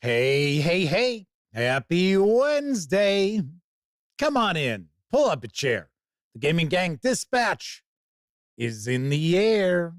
Hey, hey, hey. Happy Wednesday. Come on in. Pull up a chair. The Gaming Gang Dispatch is in the air.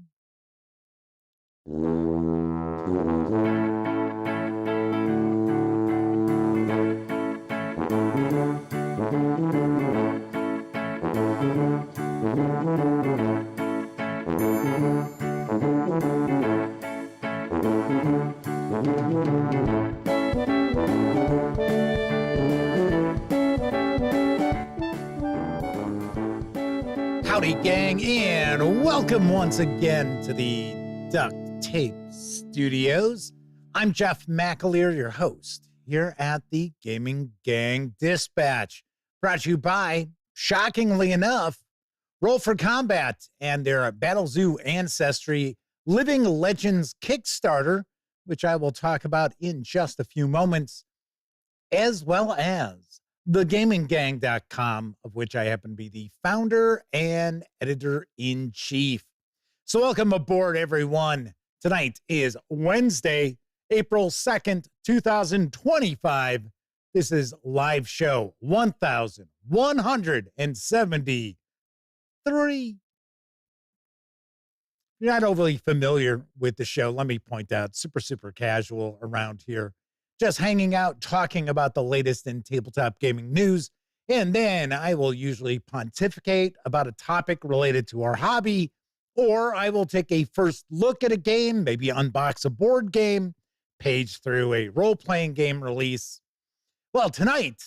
Howdy, gang, and welcome once again to the Duct Tape Studios. I'm Jeff McAleer, your host, here at the Gaming Gang Dispatch, brought to you by, shockingly enough, Roll for Combat and their Battle Zoo Ancestry Living Legends Kickstarter, which I will talk about in just a few moments, as well as thegaminggang.com, of which I happen to be the founder and editor-in-chief. So welcome aboard, everyone. Tonight is Wednesday, April 2nd, 2025. This is live show 1173. If you're not overly familiar with the show, let me point out, super casual around here. Just hanging out, talking about the latest in tabletop gaming news. And then I will usually pontificate about a topic related to our hobby, or I will take a first look at a game, maybe unbox a board game, page through a role-playing game release. Well, tonight,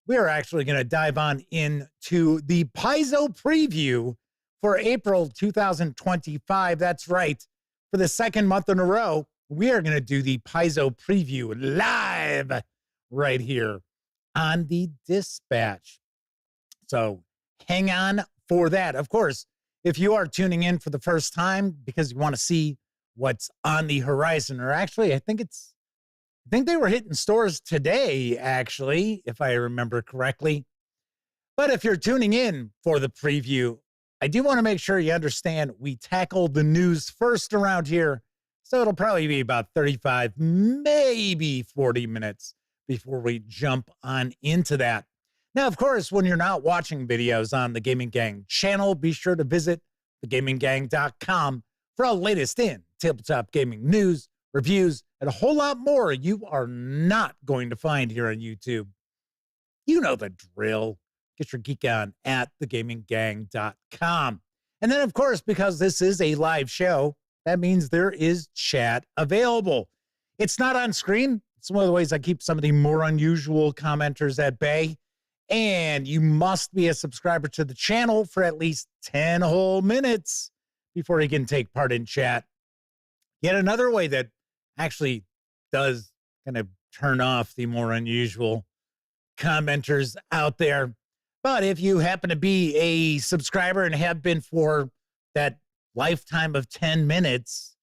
we are actually going to dive on into the Paizo preview for April 2025. That's right. For the second month in a row, we are going to do the Paizo preview live right here on the Dispatch. So hang on for that. Of course, if you are tuning in for the first time because you want to see what's on the horizon, or actually, I think they were hitting stores today, actually, if I remember correctly. But if you're tuning in for the preview, I do want to make sure you understand we tackle the news first around here. So it'll probably be about 35, maybe 40 minutes before we jump on into that. Now, of course, when you're not watching videos on the Gaming Gang channel, be sure to visit thegaminggang.com for all latest in tabletop gaming news, reviews, and a whole lot more you are not going to find here on YouTube. You know the drill. Get your geek on at thegaminggang.com. And then, of course, because this is a live show, that means there is chat available. It's not on screen. It's one of the ways I keep some of the more unusual commenters at bay. And you must be a subscriber to the channel for at least 10 whole minutes before you can take part in chat. Yet another way that actually does kind of turn off the more unusual commenters out there. But if you happen to be a subscriber and have been for that lifetime of 10 minutes,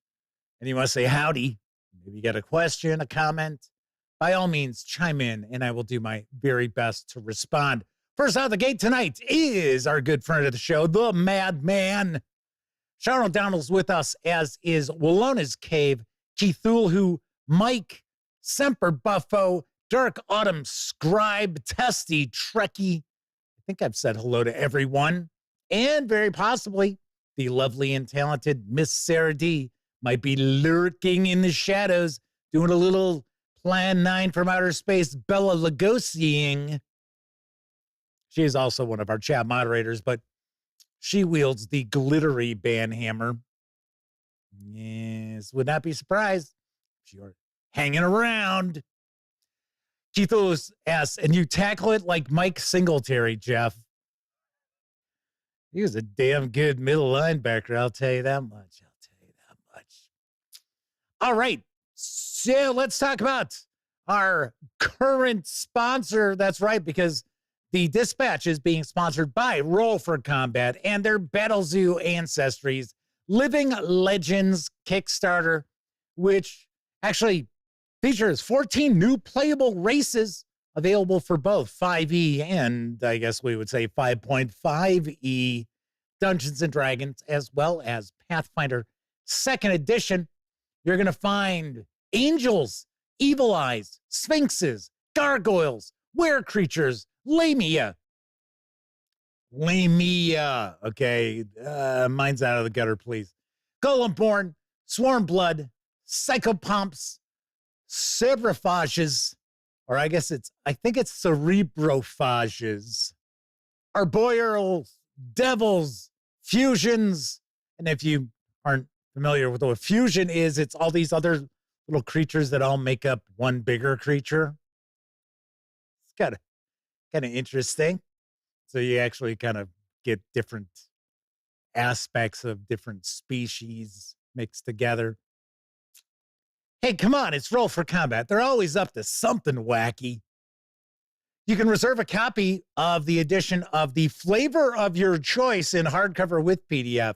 and you want to say howdy, maybe you got a question, a comment, by all means, chime in, and I will do my very best to respond. First out of the gate tonight is our good friend of the show, the Madman. Sean O'Donnell's with us, as is Wallona's Cave, Cthulhu, Mike, Semper Buffo, Dark Autumn Scribe, Testy, Trekkie. I think I've said hello to everyone, and very possibly the lovely and talented Miss Sarah D might be lurking in the shadows, doing a little Plan 9 from outer space Bella Lugosiing. She is also one of our chat moderators, but she wields the glittery banhammer. Yes, would not be surprised if you're hanging around. Keithos asks, and you tackle it like Mike Singletary, Jeff. He was a damn good middle linebacker, I'll tell you that much. All right, so let's talk about our current sponsor. That's right, because the Dispatch is being sponsored by Roll for Combat and their Battle Zoo Ancestries Living Legends Kickstarter, which actually features 14 new playable races available for both 5e and I guess we would say 5.5e Dungeons and Dragons, as well as Pathfinder 2nd Edition. You're going to find angels evil eyes, sphinxes, gargoyles, were-creatures, lamia. Lamia, okay. Mine's out of the gutter, please. Golem-born, swarm blood, psychopomps, cerebrophages, or I think it's cerebrophages, arboreals, devils, fusions, and if you aren't familiar with what a fusion is, it's all these other little creatures that all make up one bigger creature. It's kind of interesting. So you actually kind of get different aspects of different species mixed together. Hey, come on, it's Roll for Combat. They're always up to something wacky. You can reserve a copy of the edition of the flavor of your choice in hardcover with PDF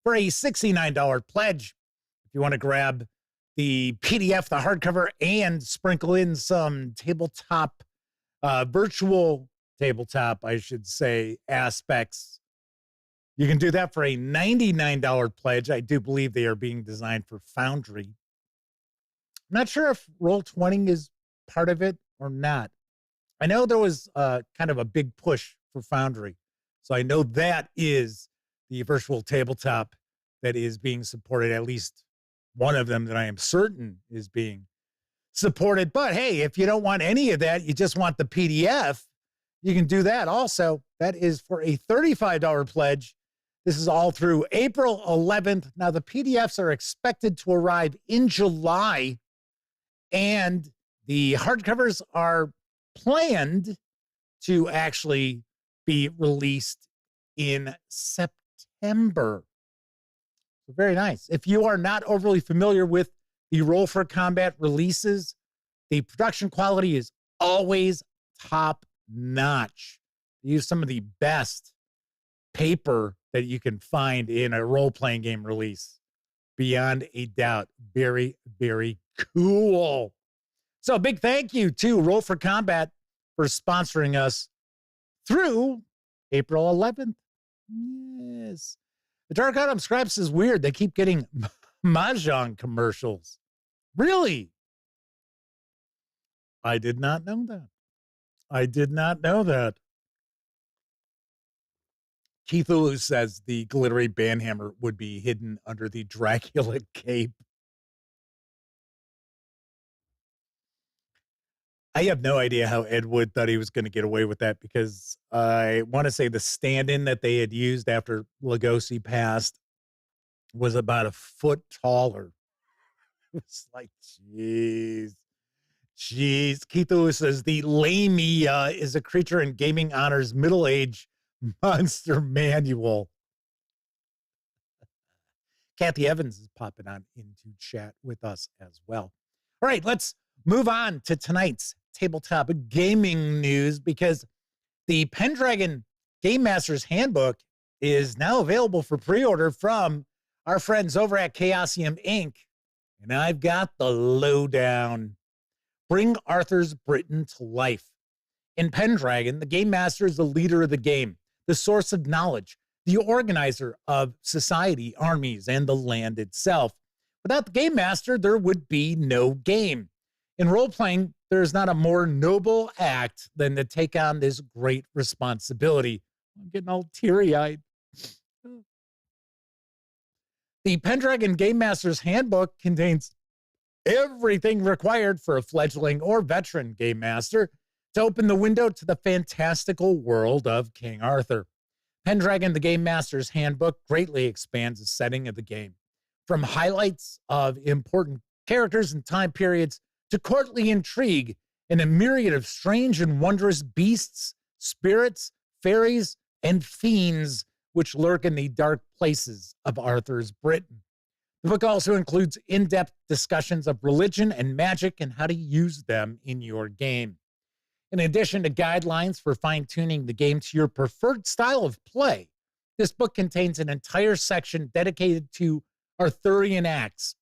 for a $69 pledge. If you want to grab the PDF, the hardcover, and sprinkle in some tabletop, virtual tabletop, I should say, aspects, you can do that for a $99 pledge. I do believe they are being designed for Foundry. I'm not sure if Roll20 is part of it or not. I know there was kind of a big push for Foundry. So I know that is the virtual tabletop that is being supported, at least one of them that I am certain is being supported. But hey, if you don't want any of that, you just want the PDF, you can do that also. That is for a $35 pledge. This is all through April 11th. Now, the PDFs are expected to arrive in July, and the hardcovers are planned to actually be released in September. So very nice. If you are not overly familiar with the Roll for Combat releases, the production quality is always top notch. They use some of the best paper that you can find in a role-playing game release. Beyond a doubt. Very, very cool. So a big thank you to Roll for Combat for sponsoring us through April 11th. Yes. The Dark Autumn Scraps is weird. They keep getting Mahjong commercials. Really? I did not know that. I did not know that. Keith Ulu says the glittery banhammer would be hidden under the Dracula cape. I have no idea how Ed Wood thought he was going to get away with that, because I want to say the stand-in that they had used after Lugosi passed was about a foot taller. It's like, jeez. Keith Lewis says the Lamia is a creature in Gaming Honor's middle-age monster manual. Kathy Evans is popping on into chat with us as well. All right, let's move on to tonight's tabletop gaming news, because the Pendragon Game Master's Handbook is now available for pre-order from our friends over at Chaosium Inc. And I've got the lowdown. Bring Arthur's Britain to life. In Pendragon, the Game Master is the leader of the game, the source of knowledge, the organizer of society, armies, and the land itself. Without the Game Master, there would be no game. In role-playing, there is not a more noble act than to take on this great responsibility. I'm getting all teary-eyed. The Pendragon Game Master's Handbook contains everything required for a fledgling or veteran Game Master to open the window to the fantastical world of King Arthur. Pendragon, the Game Master's Handbook, greatly expands the setting of the game, from highlights of important characters and time periods to courtly intrigue and a myriad of strange and wondrous beasts, spirits, fairies, and fiends which lurk in the dark places of Arthur's Britain. The book also includes in-depth discussions of religion and magic and how to use them in your game. In addition to guidelines for fine-tuning the game to your preferred style of play, this book contains an entire section dedicated to Arthurian acts.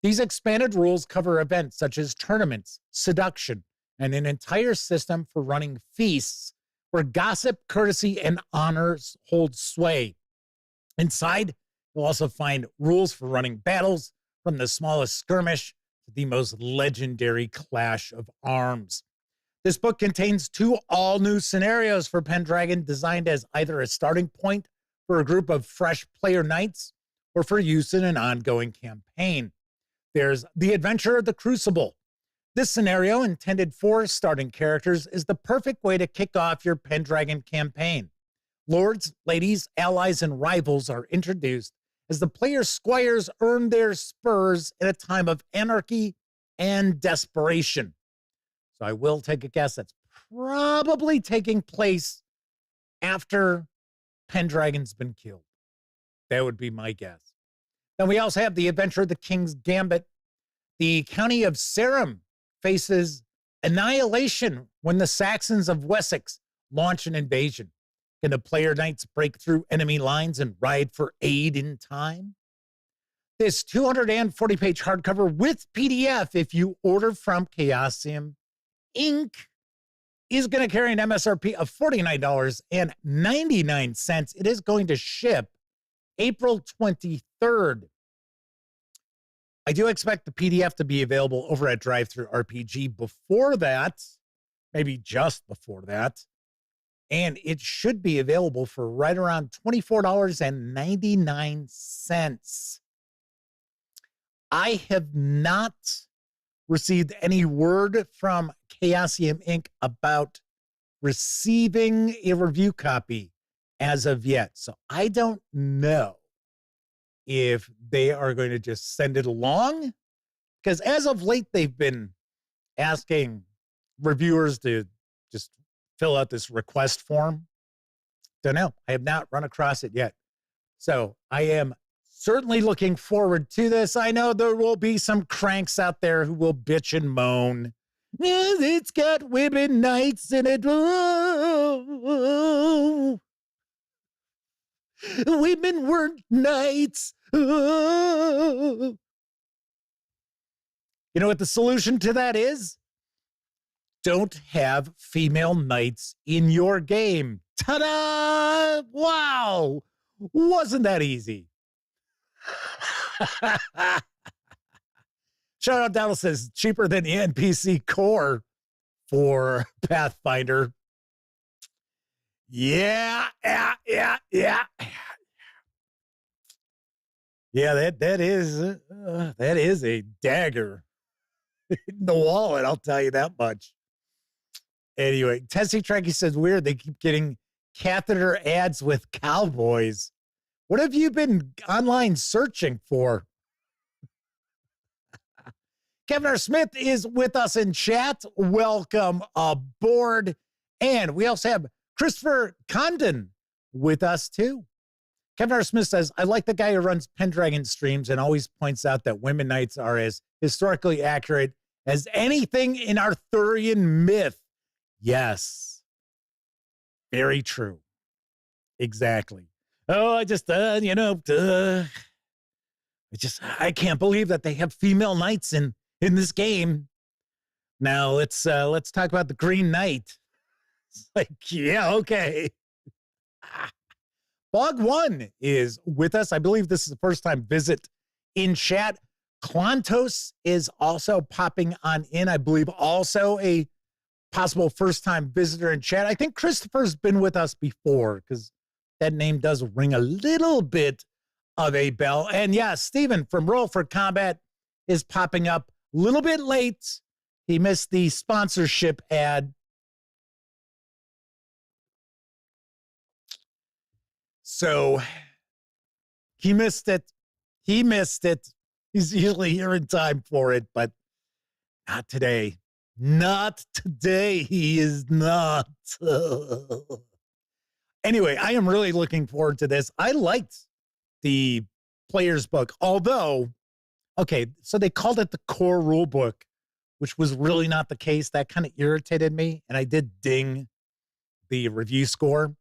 These expanded rules cover events such as tournaments, seduction, and an entire system for running feasts where gossip, courtesy, and honors hold sway. Inside, you'll also find rules for running battles, from the smallest skirmish to the most legendary clash of arms. This book contains 2 all-new scenarios for Pendragon, designed as either a starting point for a group of fresh player knights or for use in an ongoing campaign. There's The Adventure of the Crucible. This scenario, intended for starting characters, is the perfect way to kick off your Pendragon campaign. Lords, ladies, allies, and rivals are introduced as the player's squires earn their spurs at a time of anarchy and desperation. So I will take a guess that's probably taking place after Pendragon's been killed. That would be my guess. Then we also have The Adventure of the King's Gambit. The county of Sarum faces annihilation when the Saxons of Wessex launch an invasion. Can the player knights break through enemy lines and ride for aid in time? This 240-page hardcover with PDF, if you order from Chaosium Inc., is going to carry an MSRP of $49.99. It is going to ship April 23rd. I do expect the PDF to be available over at Drive-Thru RPG before that, maybe just before that. And it should be available for right around $24.99. I have not received any word from Chaosium Inc. about receiving a review copy as of yet. So I don't know if they are going to just send it along, because as of late, they've been asking reviewers to just fill out this request form. Don't know. I have not run across it yet. So I am certainly looking forward to this. I know there will be some cranks out there who will bitch and moan. It's got women knights in it. Oh, women weren't knights. Oh. You know what the solution to that is? Don't have female knights in your game. Ta-da! Wow! Wasn't that easy? Shout out Donald says, cheaper than the NPC core for Pathfinder. Yeah. Yeah, that is a dagger in the wallet, I'll tell you that much. Anyway, Tessie Trekkie says, weird, they keep getting catheter ads with cowboys. What have you been online searching for? Kevin R. Smith is with us in chat. Welcome aboard. And we also have Christopher Condon with us too. Kevin R. Smith says, I like the guy who runs Pendragon streams and always points out that women knights are as historically accurate as anything in Arthurian myth. Yes. Very true. Exactly. Oh, I can't believe that they have female knights in this game. Now let's talk about the Green Knight. It's like, yeah, okay. Bog One is with us. I believe this is the first time visit in chat. Clontos is also popping on in. I believe also a possible first-time visitor in chat. I think Christopher's been with us before because that name does ring a little bit of a bell. And yeah, Steven from Roll for Combat is popping up a little bit late. He missed the sponsorship ad. So he missed it. He's usually here in time for it, but not today. Not today. He is not. Anyway, I am really looking forward to this. I liked the player's book, although, okay, so they called it the core rule book, which was really not the case. That kind of irritated me, and I did ding the review score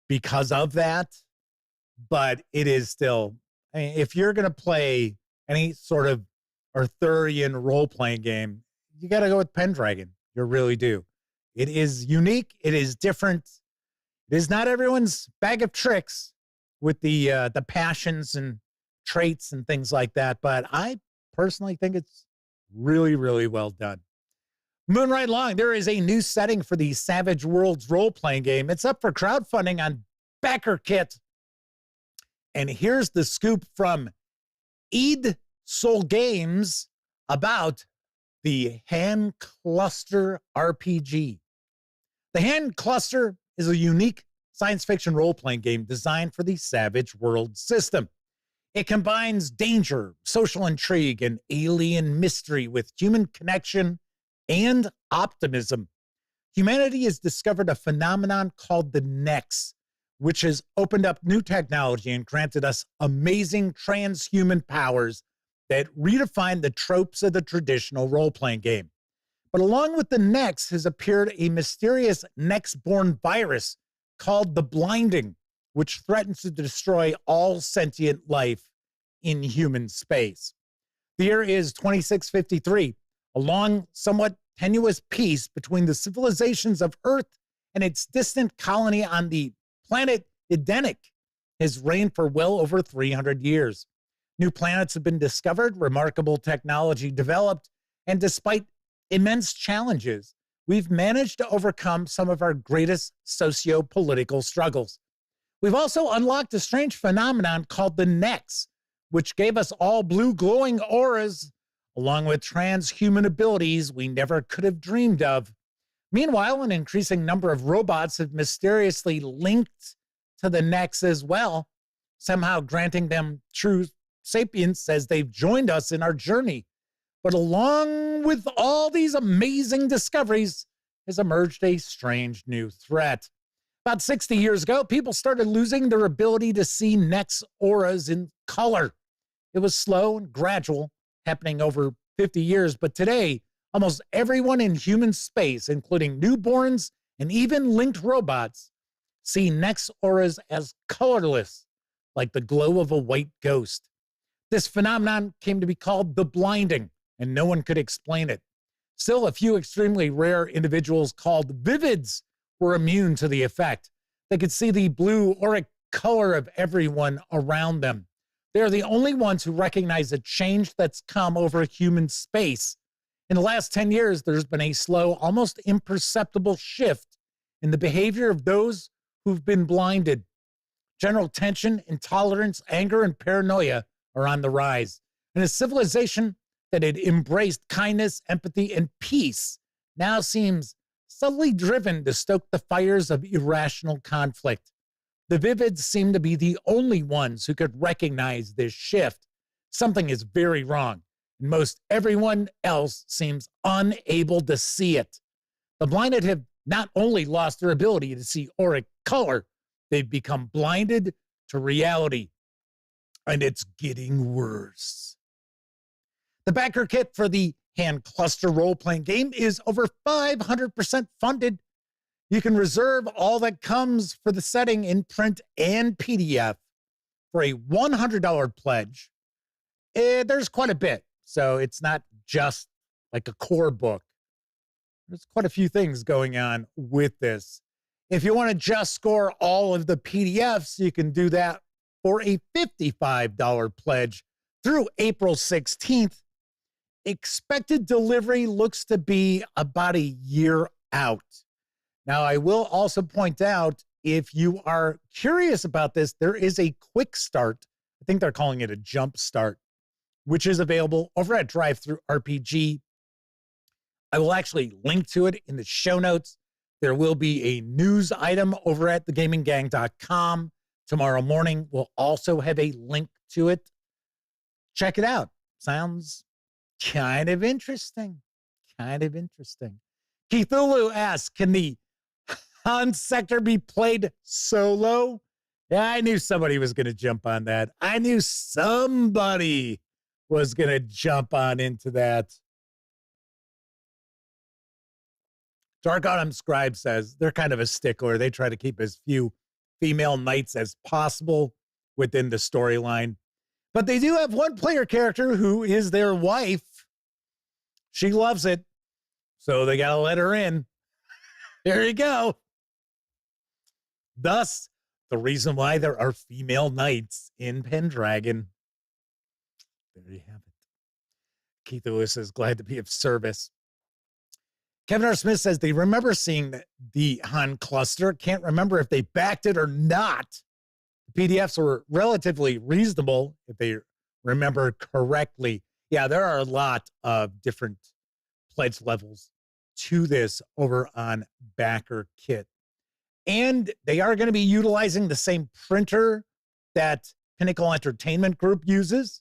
because of that. But it is still, I mean, if you're going to play any sort of Arthurian role-playing game, you got to go with Pendragon. You really do. It is unique. It is different. It is not everyone's bag of tricks with the passions and traits and things like that. But I personally think it's Really, really well done. Moving right along, there is a new setting for the Savage Worlds role-playing game. It's up for crowdfunding on BackerKit. And here's the scoop from Ede Sol Games about the Hand Cluster RPG. The Hand Cluster is a unique science fiction role-playing game designed for the Savage Worlds system. It combines danger, social intrigue, and alien mystery with human connection and optimism. Humanity has discovered a phenomenon called the Nex, which has opened up new technology and granted us amazing transhuman powers that redefine the tropes of the traditional role-playing game. But along with the Nex has appeared a mysterious Nex-born virus called the Blinding, which threatens to destroy all sentient life in human space. The year is 2653, a long, somewhat tenuous peace between the civilizations of Earth and its distant colony on the planet Edenic has reigned for well over 300 years. New planets have been discovered, remarkable technology developed, and despite immense challenges, we've managed to overcome some of our greatest socio-political struggles. We've also unlocked a strange phenomenon called the Nex, which gave us all blue glowing auras, along with transhuman abilities we never could have dreamed of. Meanwhile, an increasing number of robots have mysteriously linked to the Nex as well, somehow granting them true sapience as they've joined us in our journey. But along with all these amazing discoveries has emerged a strange new threat. About 60 years ago, people started losing their ability to see Nex auras in color. It was slow and gradual, happening over 50 years, but today, almost everyone in human space, including newborns and even linked robots, see Nex auras as colorless, like the glow of a white ghost. This phenomenon came to be called the Blinding, and no one could explain it. Still, a few extremely rare individuals called Vivids were immune to the effect. They could see the blue auric color of everyone around them. They're the only ones who recognize a change that's come over human space. In the last 10 years, there's been a slow, almost imperceptible shift in the behavior of those who've been blinded. General tension, intolerance, anger, and paranoia are on the rise. And a civilization that had embraced kindness, empathy, and peace now seems subtly driven to stoke the fires of irrational conflict. The Vivids seem to be the only ones who could recognize this shift. Something is very wrong, and most everyone else seems unable to see it. The blinded have not only lost their ability to see auric color, they've become blinded to reality. And it's getting worse. The backer kit for the Hand Cluster role-playing game is over 500% funded. You can reserve all that comes for the setting in print and PDF for a $100 pledge. There's quite a bit, so it's not just like a core book. There's quite a few things going on with this. If you want to just score all of the PDFs, you can do that for a $55 pledge through April 16th. Expected delivery looks to be about a year out. Now, I will also point out, if you are curious about this, there is a quick start. I think they're calling it a jump start, which is available over at Drive-Thru RPG. I will actually link to it in the show notes. There will be a news item over at thegaminggang.com. Tomorrow morning, we'll also have a link to it. Check it out. Sounds kind of interesting. Keithulu asks, can the Han sector be played solo? Yeah, I knew somebody was going to jump on that. I knew somebody was going to jump on into that. Dark Autumn Scribe says they're kind of a stickler. They try to keep as few female knights as possible within the storyline. But they do have one player character who is their wife. She loves it, so they got to let her in. There you go. Thus, the reason why there are female knights in Pendragon. There you have it. Keith Lewis is glad to be of service. Kevin R. Smith says they remember seeing the Han cluster. Can't remember if they backed it or not. The PDFs were relatively reasonable, if they remember correctly. Yeah, there are a lot of different pledge levels to this over on Backer Kit. And they are going to be utilizing the same printer that Pinnacle Entertainment Group uses.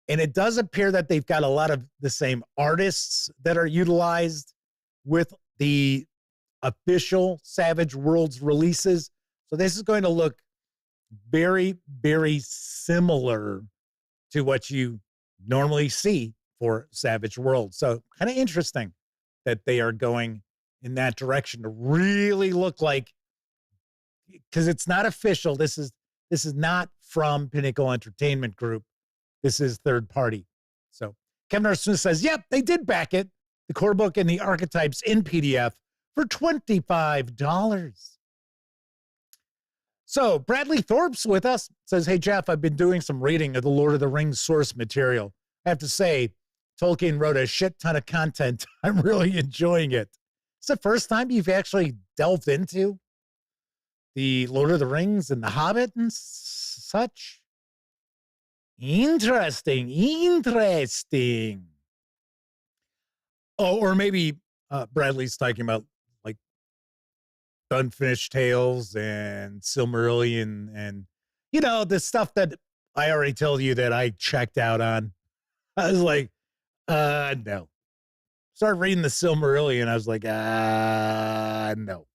And it does appear that they've got a lot of the same artists that are utilized with the official Savage Worlds releases. So this is going to look very, very similar to what you normally see for Savage Worlds. So kind of interesting that they are going in that direction to really look like, because it's not official. This is not from Pinnacle Entertainment Group. This is third party. So Kevin R. Smith says, yep, they did back it. The core book and the archetypes in PDF for $25. So Bradley Thorpe's with us. Says, hey, Jeff, I've been doing some reading of the Lord of the Rings source material. I have to say, Tolkien wrote a shit ton of content. I'm really enjoying it. It's the first time you've actually delved into the Lord of the Rings and the Hobbit and such. Interesting. Oh, or maybe Bradley's talking about like Unfinished Tales and Silmarillion and, you know, the stuff that I already told you that I checked out on. I was like, no. Started reading the Silmarillion. I was like, no.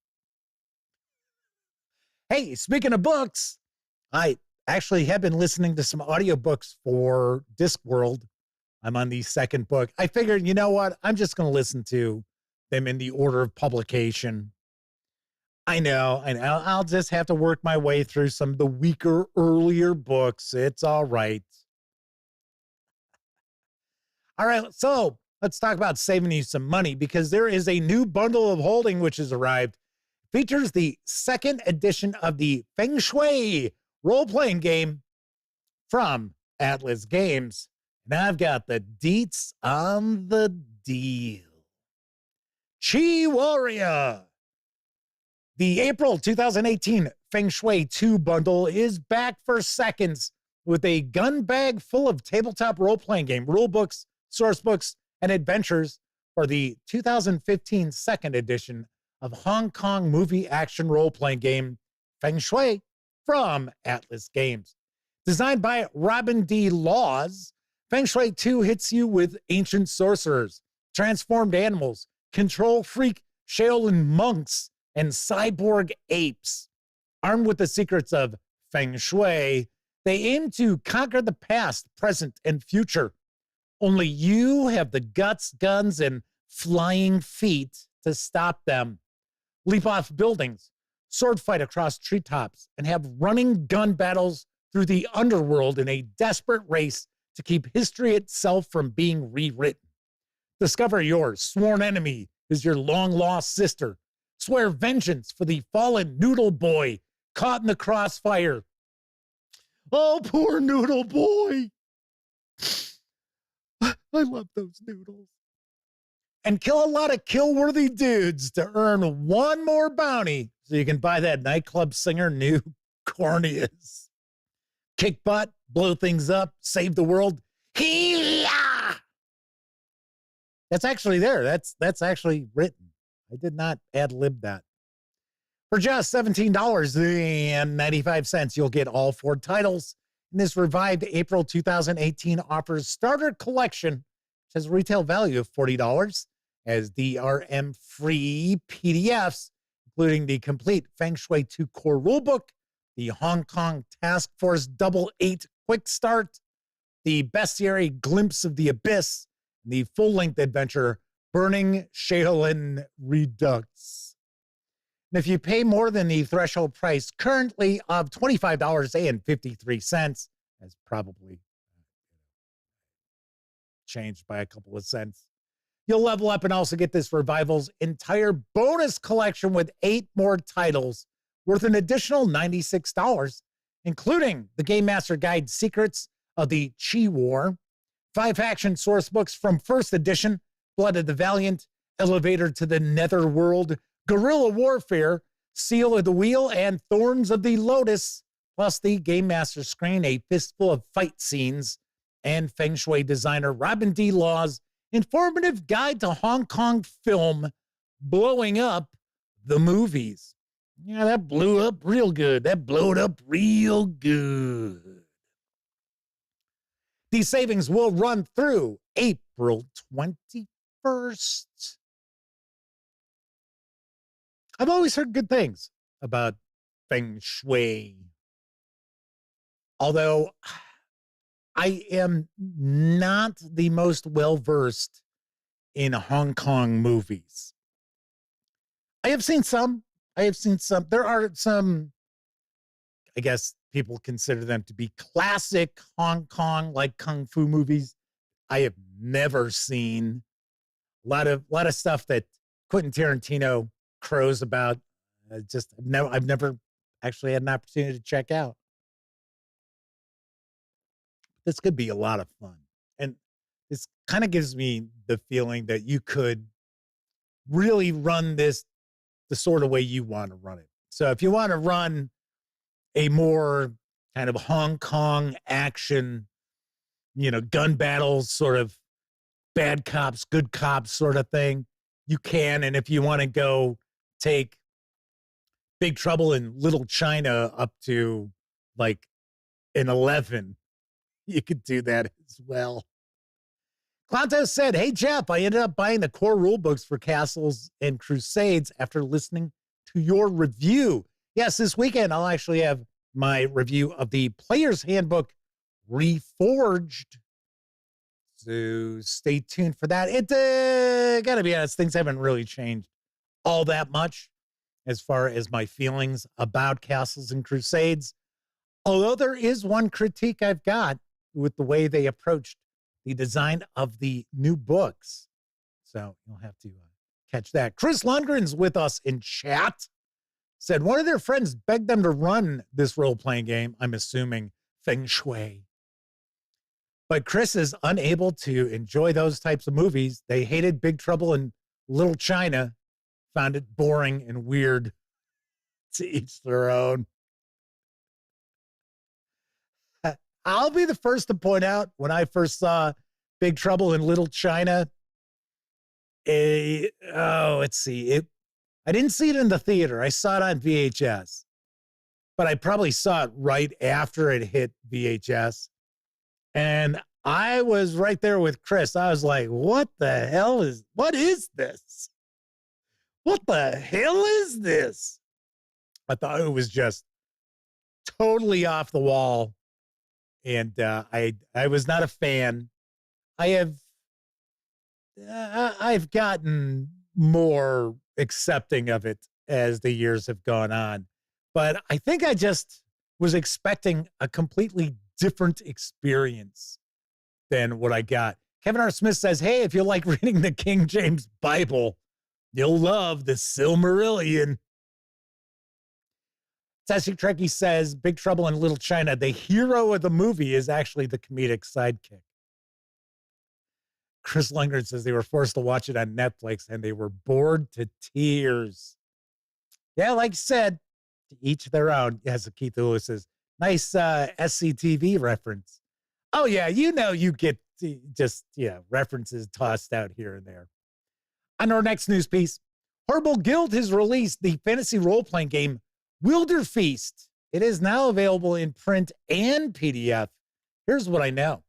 Hey, speaking of books, I actually have been listening to some audiobooks for Discworld. I'm on the second book. I figured, you know what? I'm just going to listen to them in the order of publication. I know. I'll just have to work my way through some of the weaker, earlier books. It's all right. All right, so let's talk about saving you some money, because there is a new bundle of holding which has arrived. Features the second edition of the Feng Shui role-playing game from Atlas Games. And I've got the deets on the deal. Chi Warrior. The April 2018 Feng Shui 2 bundle is back for seconds with a gun bag full of tabletop role-playing game rule books, source books, and adventures for the 2015 second edition of Hong Kong movie action role-playing game Feng Shui from Atlas Games. Designed by Robin D. Laws, Feng Shui 2 hits you with ancient sorcerers, transformed animals, control freak Shaolin monks, and cyborg apes. Armed with the secrets of Feng Shui, they aim to conquer the past, present, and future. Only you have the guts, guns, and flying feet to stop them. Leap off buildings, sword fight across treetops, and have running gun battles through the underworld in a desperate race to keep history itself from being rewritten. Discover your sworn enemy is your long-lost sister. Swear vengeance for the fallen Noodle Boy caught in the crossfire. Oh, poor Noodle Boy. I love those noodles. And kill a lot of kill-worthy dudes to earn one more bounty so you can buy that nightclub singer new corneas. Kick butt, blow things up, save the world. Hee-yah! That's actually there. That's actually written. I did not ad-lib that. For just $17.95, you'll get all 4 titles. And this revived April 2018 offers starter collection, which has a retail value of $40, as DRM-free PDFs, including the complete Feng Shui 2 core rulebook, the Hong Kong Task Force Double 8 Quick Start, the bestiary Glimpse of the Abyss, and the full-length adventure Burning Shaolin Redux. And if you pay more than the threshold price currently of $25.53, as probably changed by a couple of cents, you'll level up and also get this Revival's entire bonus collection with 8 more titles worth an additional $96, including the Game Master Guide Secrets of the Chi War, 5 faction source books from first edition, Blood of the Valiant, Elevator to the Netherworld, Guerrilla Warfare, Seal of the Wheel, and Thorns of the Lotus, plus the Game Master screen, a fistful of fight scenes, and Feng Shui designer Robin D. Law's informative guide to Hong Kong film, Blowing Up the Movies. Yeah, that blew up real good. That blowed up real good. These savings will run through April 21st. I've always heard good things about Feng Shui. Although I am not the most well-versed in Hong Kong movies. I have seen some. There are some, I guess people consider them to be classic Hong Kong, like Kung Fu movies. I have never seen a lot of stuff that Quentin Tarantino crows about. I've never actually had an opportunity to check out. This could be a lot of fun. And this kind of gives me the feeling that you could really run this the sort of way you want to run it. So if you want to run a more kind of Hong Kong action, gun battles, sort of bad cops, good cops sort of thing, you can. And if you want to go take Big Trouble in Little China up to like an 11, you could do that as well. Clanto said, "Hey, Jeff, I ended up buying the core rule books for Castles and Crusades after listening to your review. Yes, this weekend I'll actually have my review of the Player's Handbook Reforged. So stay tuned for that. It gotta be honest, things haven't really changed all that much as far as my feelings about Castles and Crusades. Although there is one critique I've got with the way they approached the design of the new books. So you'll have to catch that. Chris Lundgren's with us in chat. Said one of their friends begged them to run this role-playing game, I'm assuming Feng Shui. But Chris is unable to enjoy those types of movies. They hated Big Trouble in Little China, found it boring and weird. To each their own. I'll be the first to point out when I first saw Big Trouble in Little China. Let's see. I didn't see it in the theater. I saw it on VHS, but I probably saw it right after it hit VHS. And I was right there with Chris. I was like, what is this? What the hell is this? I thought it was just totally off the wall. And I was not a fan. I've gotten more accepting of it as the years have gone on. But I think I just was expecting a completely different experience than what I got. Kevin R. Smith says, hey, if you like reading the King James Bible, you'll love the Silmarillion. Sassy Trekkie says, Big Trouble in Little China, the hero of the movie is actually the comedic sidekick. Chris Lundgren says they were forced to watch it on Netflix and they were bored to tears. Yeah, like I said, to each their own. Yes, Keith Lewis says, nice SCTV reference. Oh, yeah, you get just, references tossed out here and there. On our next news piece, Horrible Guild has released the fantasy role-playing game Wilder Feast. It is now available in print and PDF. Here's what I know.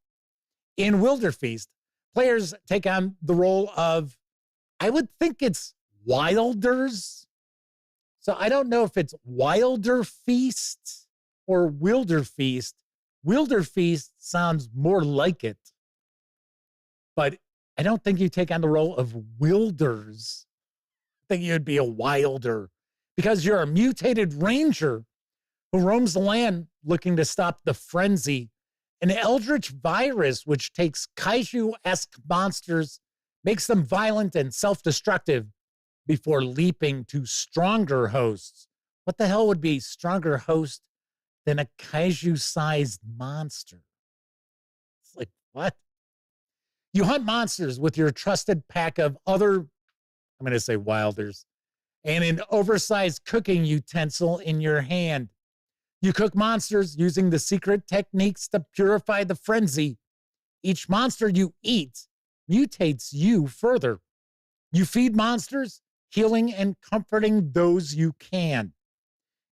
In Wilder Feast, players take on the role of, I would think it's wilders. So I don't know if it's Wilder Feast or Wilder Feast. Wilder Feast sounds more like it. But I don't think you take on the role of wilders. I think you'd be a wilder because you're a mutated ranger who roams the land looking to stop the frenzy. An eldritch virus which takes kaiju-esque monsters, makes them violent and self-destructive before leaping to stronger hosts. What the hell would be a stronger host than a kaiju-sized monster? It's like, what? You hunt monsters with your trusted pack of other, I'm going to say wilders, and an oversized cooking utensil in your hand. You cook monsters using the secret techniques to purify the frenzy. Each monster you eat mutates you further. You feed monsters, healing and comforting those you can.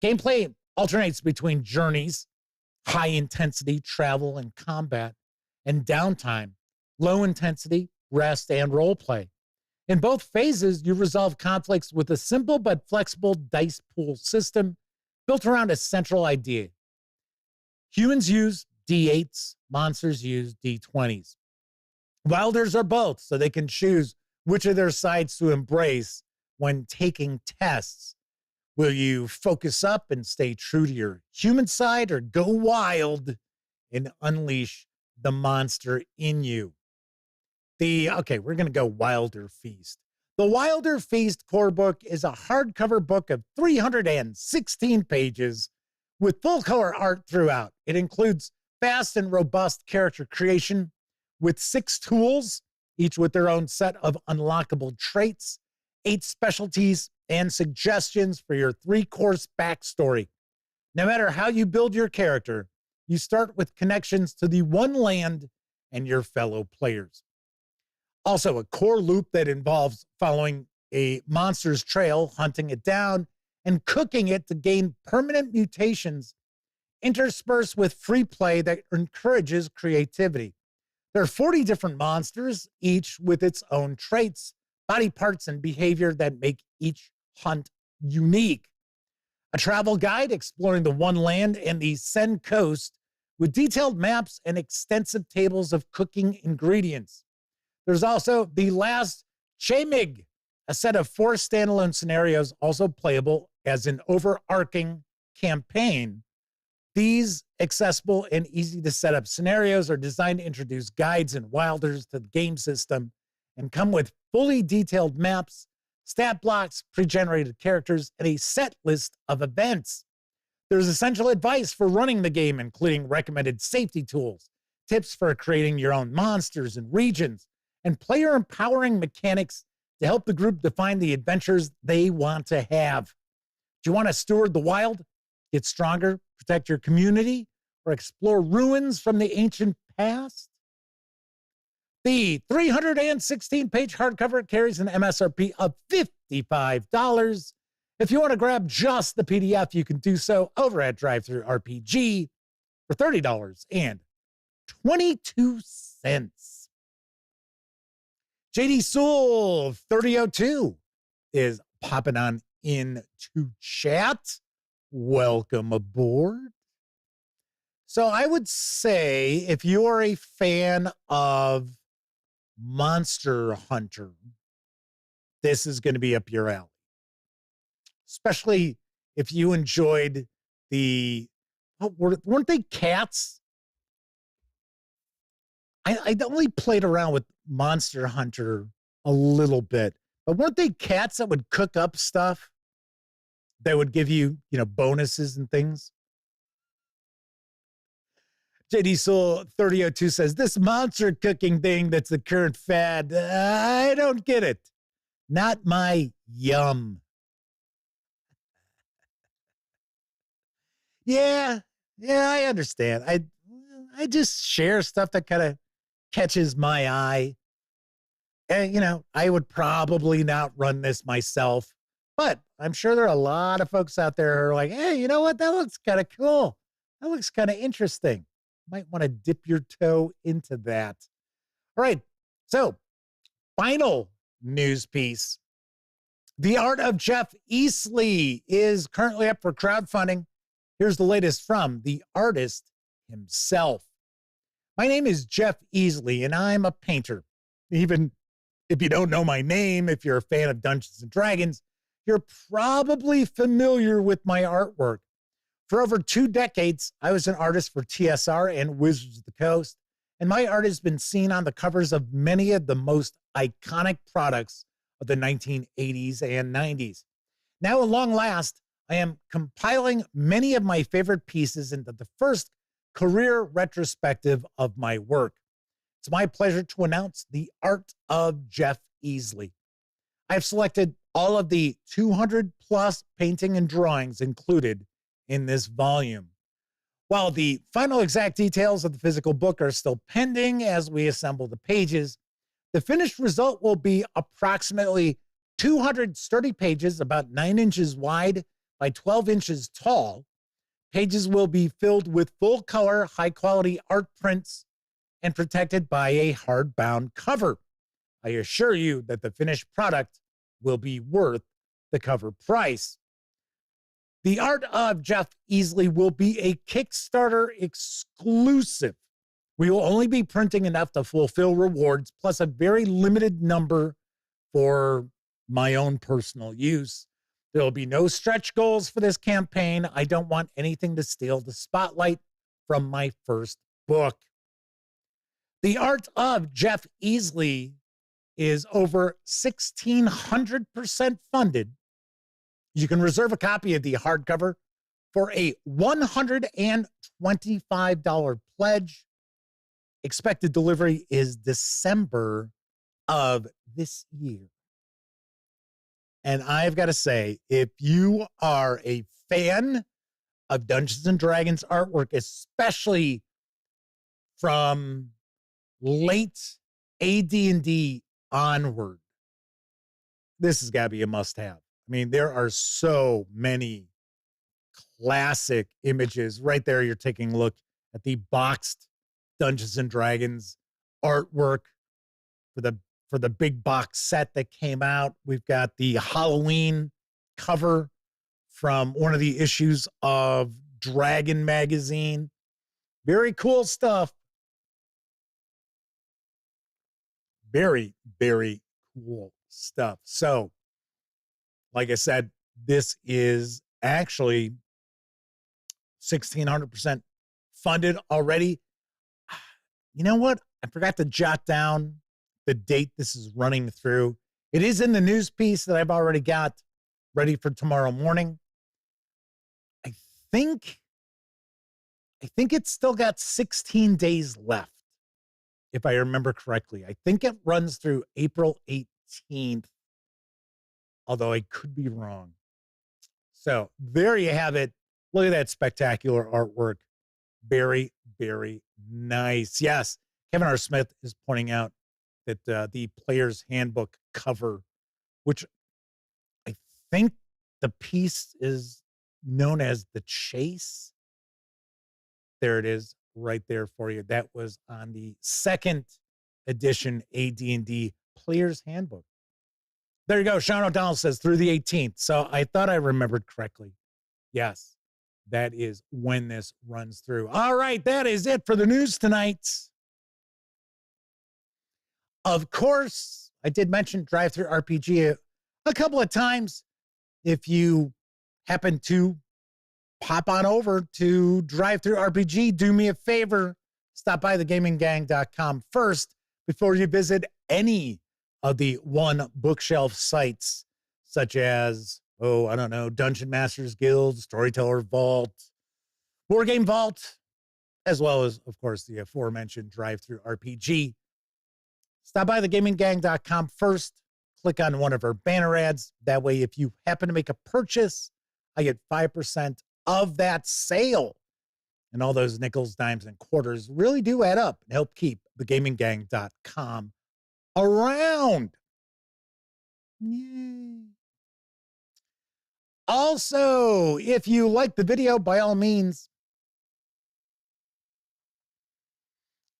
Gameplay alternates between journeys, high intensity travel and combat, and downtime, low intensity, rest, and role play. In both phases, you resolve conflicts with a simple but flexible dice pool system built around a central idea. Humans use D8s, monsters use D20s. Wilders are both, so they can choose which of their sides to embrace when taking tests. Will you focus up and stay true to your human side, or go wild and unleash the monster in you? We're going to go Wilder Feast. The Wilder Feast core book is a hardcover book of 316 pages with full color art throughout. It includes fast and robust character creation with 6 tools, each with their own set of unlockable traits, 8 specialties, and suggestions for your 3-course backstory. No matter how you build your character, you start with connections to the one land and your fellow players. Also, a core loop that involves following a monster's trail, hunting it down, and cooking it to gain permanent mutations, interspersed with free play that encourages creativity. There are 40 different monsters, each with its own traits, body parts, and behavior that make each hunt unique. A travel guide exploring the One Land and the Sen Coast with detailed maps and extensive tables of cooking ingredients. There's also The Last Chemig, a set of 4 standalone scenarios also playable as an overarching campaign. These accessible and easy to set up scenarios are designed to introduce guides and wilders to the game system and come with fully detailed maps, stat blocks, pre-generated characters, and a set list of events. There's essential advice for running the game, including recommended safety tools, tips for creating your own monsters and regions, and player empowering mechanics to help the group define the adventures they want to have. Do you want to steward the wild, get stronger, protect your community, or explore ruins from the ancient past? The 316-page hardcover carries an MSRP of $55. If you want to grab just the PDF, you can do so over at DriveThruRPG for $30.22. JD Soul 3002 is popping on into chat. Welcome aboard. So I would say if you're a fan of Monster Hunter, this is going to be up your alley. Especially if you enjoyed weren't they cats? I only played around with Monster Hunter a little bit, but weren't they cats that would cook up stuff that would give you, bonuses and things? JD Soul 3002 says, this monster cooking thing that's the current fad, I don't get it. Not my yum. Yeah, I understand. I just share stuff that kind of catches my eye. And, I would probably not run this myself, but I'm sure there are a lot of folks out there who are like, hey, you know what? That looks kind of cool. That looks kind of interesting. Might want to dip your toe into that. All right. So, final news piece. The Art of Jeff Easley is currently up for crowdfunding. Here's the latest from the artist himself. My name is Jeff Easley, and I'm a painter. Even if you don't know my name, if you're a fan of Dungeons & Dragons, you're probably familiar with my artwork. For over 2 decades, I was an artist for TSR and Wizards of the Coast, and my art has been seen on the covers of many of the most iconic products of the 1980s and 90s. Now, at long last, I am compiling many of my favorite pieces into the first career retrospective of my work. it's my pleasure to announce the art of Jeff Easley. I've selected all of the 200 plus painting and drawings included in this volume. While the final exact details of the physical book are still pending as we assemble the pages, the finished result will be approximately 200 sturdy pages, about 9 inches wide by 12 inches tall. Pages will be filled with full color, high quality art prints and protected by a hardbound cover. I assure you that the finished product will be worth the cover price. The art of Jeff Easley will be a Kickstarter exclusive. We will only be printing enough to fulfill rewards, plus a very limited number for my own personal use. There will be no stretch goals for this campaign. I don't want anything to steal the spotlight from my first book. The art of Jeff Easley is over 1,600% funded. You can reserve a copy of the hardcover for a $125 pledge. Expected delivery is December of this year. And I've got to say, if you are a fan of Dungeons and Dragons artwork, especially from late AD&D onward, this has got to be a must-have. I mean, there are so many classic images right there. You're taking a look at the boxed Dungeons and Dragons artwork for the big box set that came out. We've got the Halloween cover from one of the issues of Dragon magazine. Very cool stuff. Very, very cool stuff. So, like I said, this is actually 1,600% funded already. You know what? I forgot to jot down the date this is running through. It is in the news piece that I've already got ready for tomorrow morning. I think it's still got 16 days left, if I remember correctly. I think it runs through April 18th. Although I could be wrong. So there you have it. Look at that spectacular artwork. Very, very nice. Yes, Kevin R. Smith is pointing out that the player's handbook cover, which I think the piece is known as The Chase. There it is right there for you. That was on the second edition AD&D player's handbook. There you go. Sean O'Donnell says through the 18th. So I thought I remembered correctly. Yes, that is when this runs through. All right, that is it for the news tonight. Of course, I did mention Drive-Thru RPG a couple of times. If you happen to pop on over to Drive-Thru RPG, do me a favor. Stop by thegaminggang.com first before you visit any of the one bookshelf sites, such as, Dungeon Masters Guild, Storyteller Vault, Board Game Vault, as well as, of course, the aforementioned Drive-Thru RPG. Stop by thegaminggang.com first. Click on one of our banner ads. That way, if you happen to make a purchase, I get 5% of that sale. And all those nickels, dimes, and quarters really do add up and help keep thegaminggang.com around. Yay. Also, if you like the video, by all means,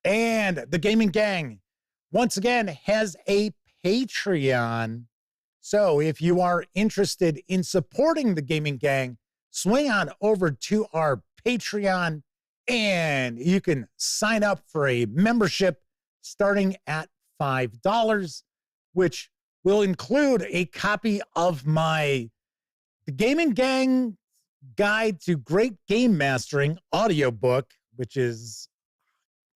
and the Gaming Gang, once again, has a Patreon. So if you are interested in supporting the Gaming Gang, swing on over to our Patreon and you can sign up for a membership starting at $5, which will include a copy of the Gaming Gang Guide to Great Game Mastering audiobook, which is,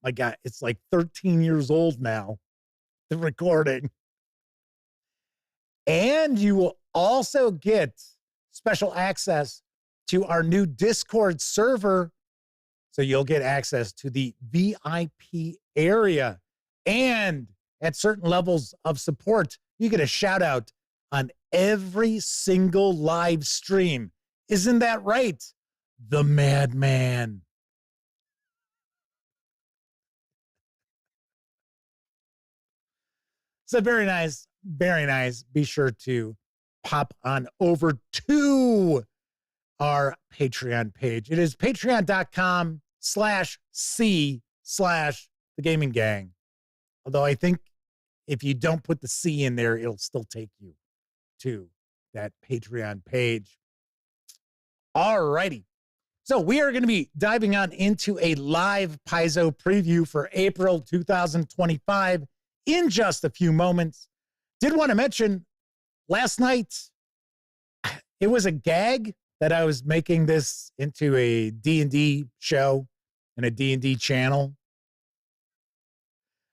my God, it's like 13 years old now, the recording. And you will also get special access to our new Discord server. So you'll get access to the VIP area. And at certain levels of support, you get a shout out on every single live stream. Isn't that right? The Madman. So very nice, very nice. Be sure to pop on over to our Patreon page. It is patreon.com/C/The Gaming Gang. Although I think if you don't put the C in there, it'll still take you to that Patreon page. All righty. So we are going to be diving on into a live Paizo preview for April 2025 in just a few moments. Did want to mention last night, it was a gag that I was making this into a D&D show and a D&D channel.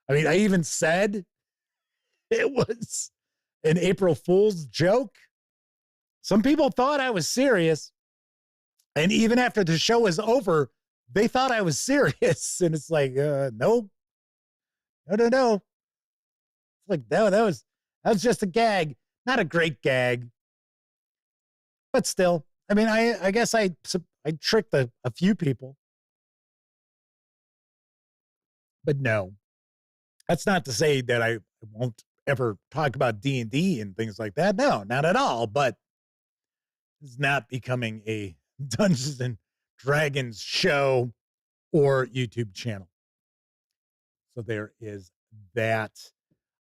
I mean, I even said it was an April Fool's joke. Some people thought I was serious. And even after the show was over, they thought I was serious. And it's like, no. It's like, no, that was just a gag. Not a great gag. But still, I mean, I guess I tricked a few people. But no, that's not to say that I won't ever talk about D&D and things like that. No, not at all. But it's not becoming a Dungeons and Dragons show or YouTube channel. So there is that.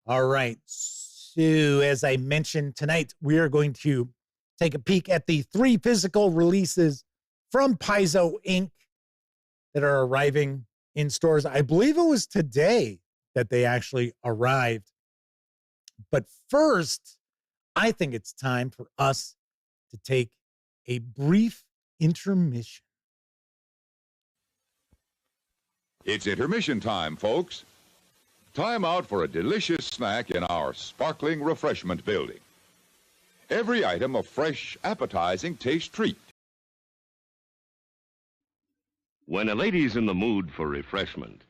All right. So as I mentioned tonight, we are going to take a peek at the 3 physical releases from Paizo Inc. that are arriving in stores. I believe it was today that they actually arrived. But first, I think it's time for us to take a brief intermission. It's intermission time, folks. Time out for a delicious snack in our sparkling refreshment building. Every item a fresh, appetizing taste treat. When a lady's in the mood for refreshment,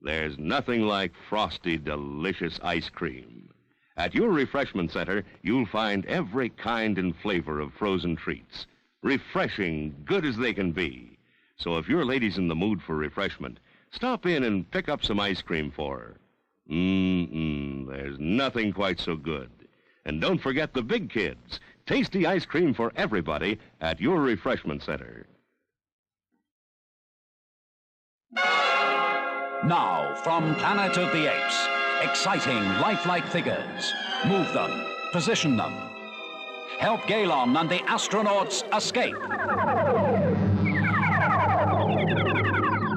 there's nothing like frosty, delicious ice cream. At your refreshment center, you'll find every kind and flavor of frozen treats. Refreshing, good as they can be. So if your lady's in the mood for refreshment, stop in and pick up some ice cream for her. There's nothing quite so good. And don't forget the big kids. Tasty ice cream for everybody at your refreshment center. Now, from Planet of the Apes, exciting lifelike figures. Move them, position them. Help Galon and the astronauts escape.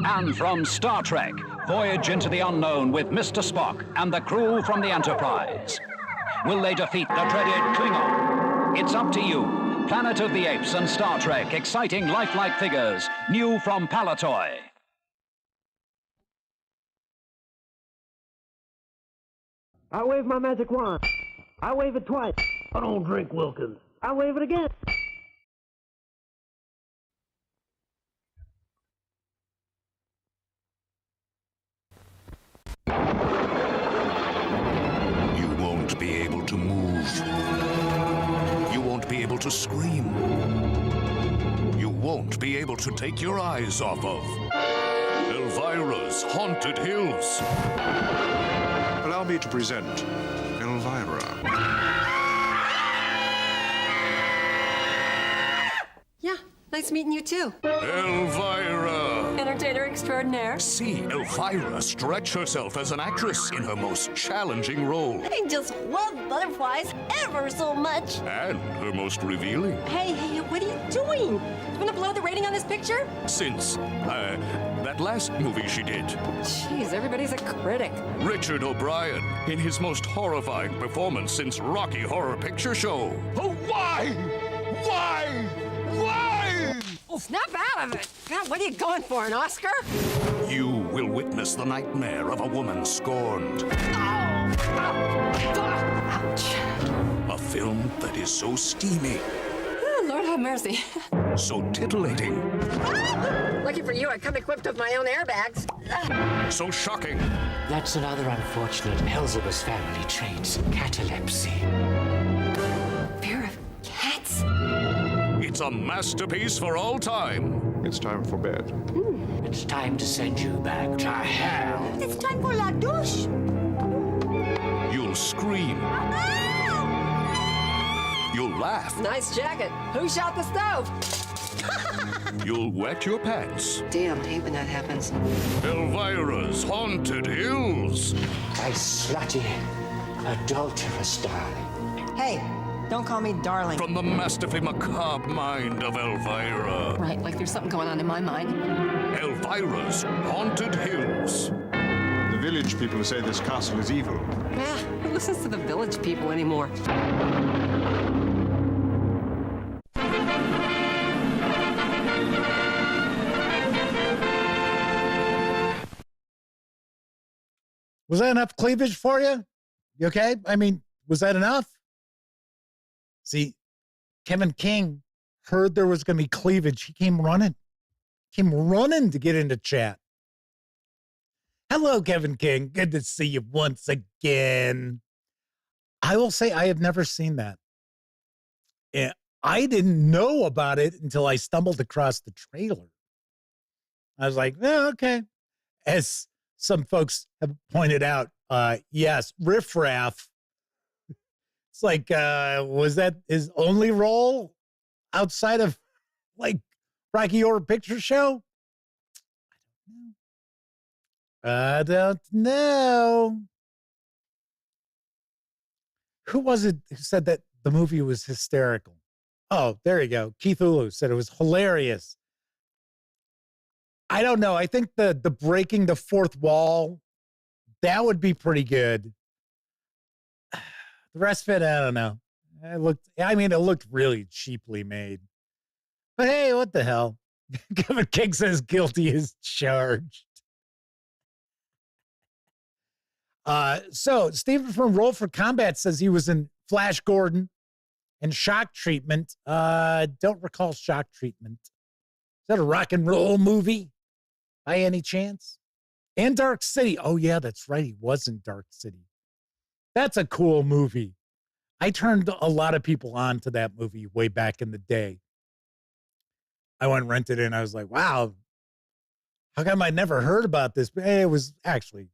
And from Star Trek, voyage into the unknown with Mr. Spock and the crew from the Enterprise. Will they defeat the dreaded Klingon? It's up to you. Planet of the Apes and Star Trek, exciting lifelike figures, new from Palatoy. I wave my magic wand. I wave it twice. I don't drink Wilkins. I wave it again. You won't be able to move. You won't be able to scream. You won't be able to take your eyes off of Elvira's Haunted Hills. Allow me to present Elvira. Yeah, nice meeting you too. Elvira! Entertainer extraordinaire. See Elvira stretch herself as an actress in her most challenging role. I just love butterflies ever so much. And her most revealing. Hey, what are you doing? You want to blow the rating on this picture? Since, that last movie she did. Jeez, everybody's a critic. Richard O'Brien, in his most horrifying performance since Rocky Horror Picture Show. Oh, why? Why? Why? Well, snap out of it. God, what are you going for, an Oscar? You will witness the nightmare of a woman scorned. Ouch. A film that is so steamy. Oh, Lord have mercy. So titillating. Lucky for you, I come equipped with my own airbags. So shocking. That's another unfortunate Elzebus family trait, catalepsy. Fear of cats? It's a masterpiece for all time. It's time for bed. It's time to send you back to hell. It's time for la douche. You'll scream. You'll laugh. Nice jacket. Who shot the stove? You'll wet your pants. Damn, I hate when that happens. Elvira's Haunted Hills. My slutty, adulterous darling. Hey, don't call me darling. From the masterfully macabre mind of Elvira. Right, like there's something going on in my mind. Elvira's Haunted Hills. The village people say this castle is evil. Who listens to the village people anymore? Was that enough cleavage for you? You okay? I mean, was that enough? See, Kevin King heard there was going to be cleavage. He came running to get into chat. Hello, Kevin King. Good to see you once again. I will say I have never seen that. And I didn't know about it until I stumbled across the trailer. I was like, oh, okay. As some folks have pointed out, yes, Riff Raff. It's like, was that his only role outside of like Rocky Horror Picture Show? I don't know. Who was it who said that the movie was hysterical? Oh, there you go. Keith Ulu said it was hilarious. I don't know. I think the breaking the fourth wall, that would be pretty good. The rest of it, I don't know. It looked really cheaply made. But hey, what the hell? Kevin King says guilty as charged. So Stephen from Roll for Combat says he was in Flash Gordon and Shock Treatment. Don't recall Shock Treatment. Is that a rock and roll movie by any chance? And Dark City. Oh yeah, that's right. He was in Dark City. That's a cool movie. I turned a lot of people on to that movie way back in the day. I went and rented it and I was like, wow, how come I never heard about this? But it was actually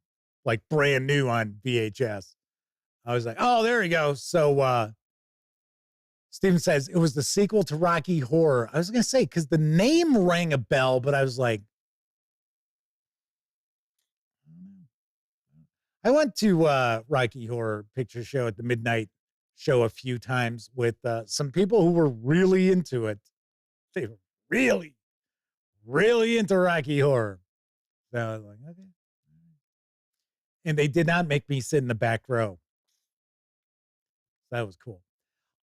like brand new on VHS. I was like, oh, there you go. So Steven says it was the sequel to Rocky Horror. I was going to say, because the name rang a bell, but I was like, I went to Rocky Horror Picture Show at the midnight show a few times with some people who were really into it. They were really, really into Rocky Horror. So I was like, okay. And they did not make me sit in the back row. That was cool.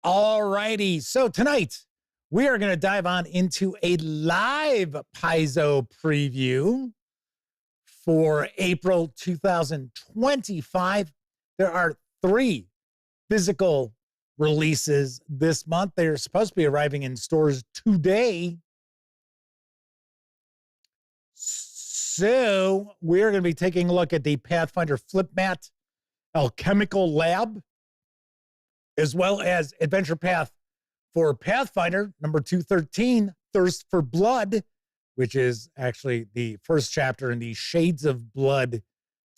All righty. So tonight, we are going to dive on into a live Paizo preview for April 2025. There are 3 physical releases this month. They're supposed to be arriving in stores today. So we're going to be taking a look at the Pathfinder Flip-Mat Alchemical Lab, as well as Adventure Path for Pathfinder number 213, Thirst for Blood, which is actually the first chapter in the Shades of Blood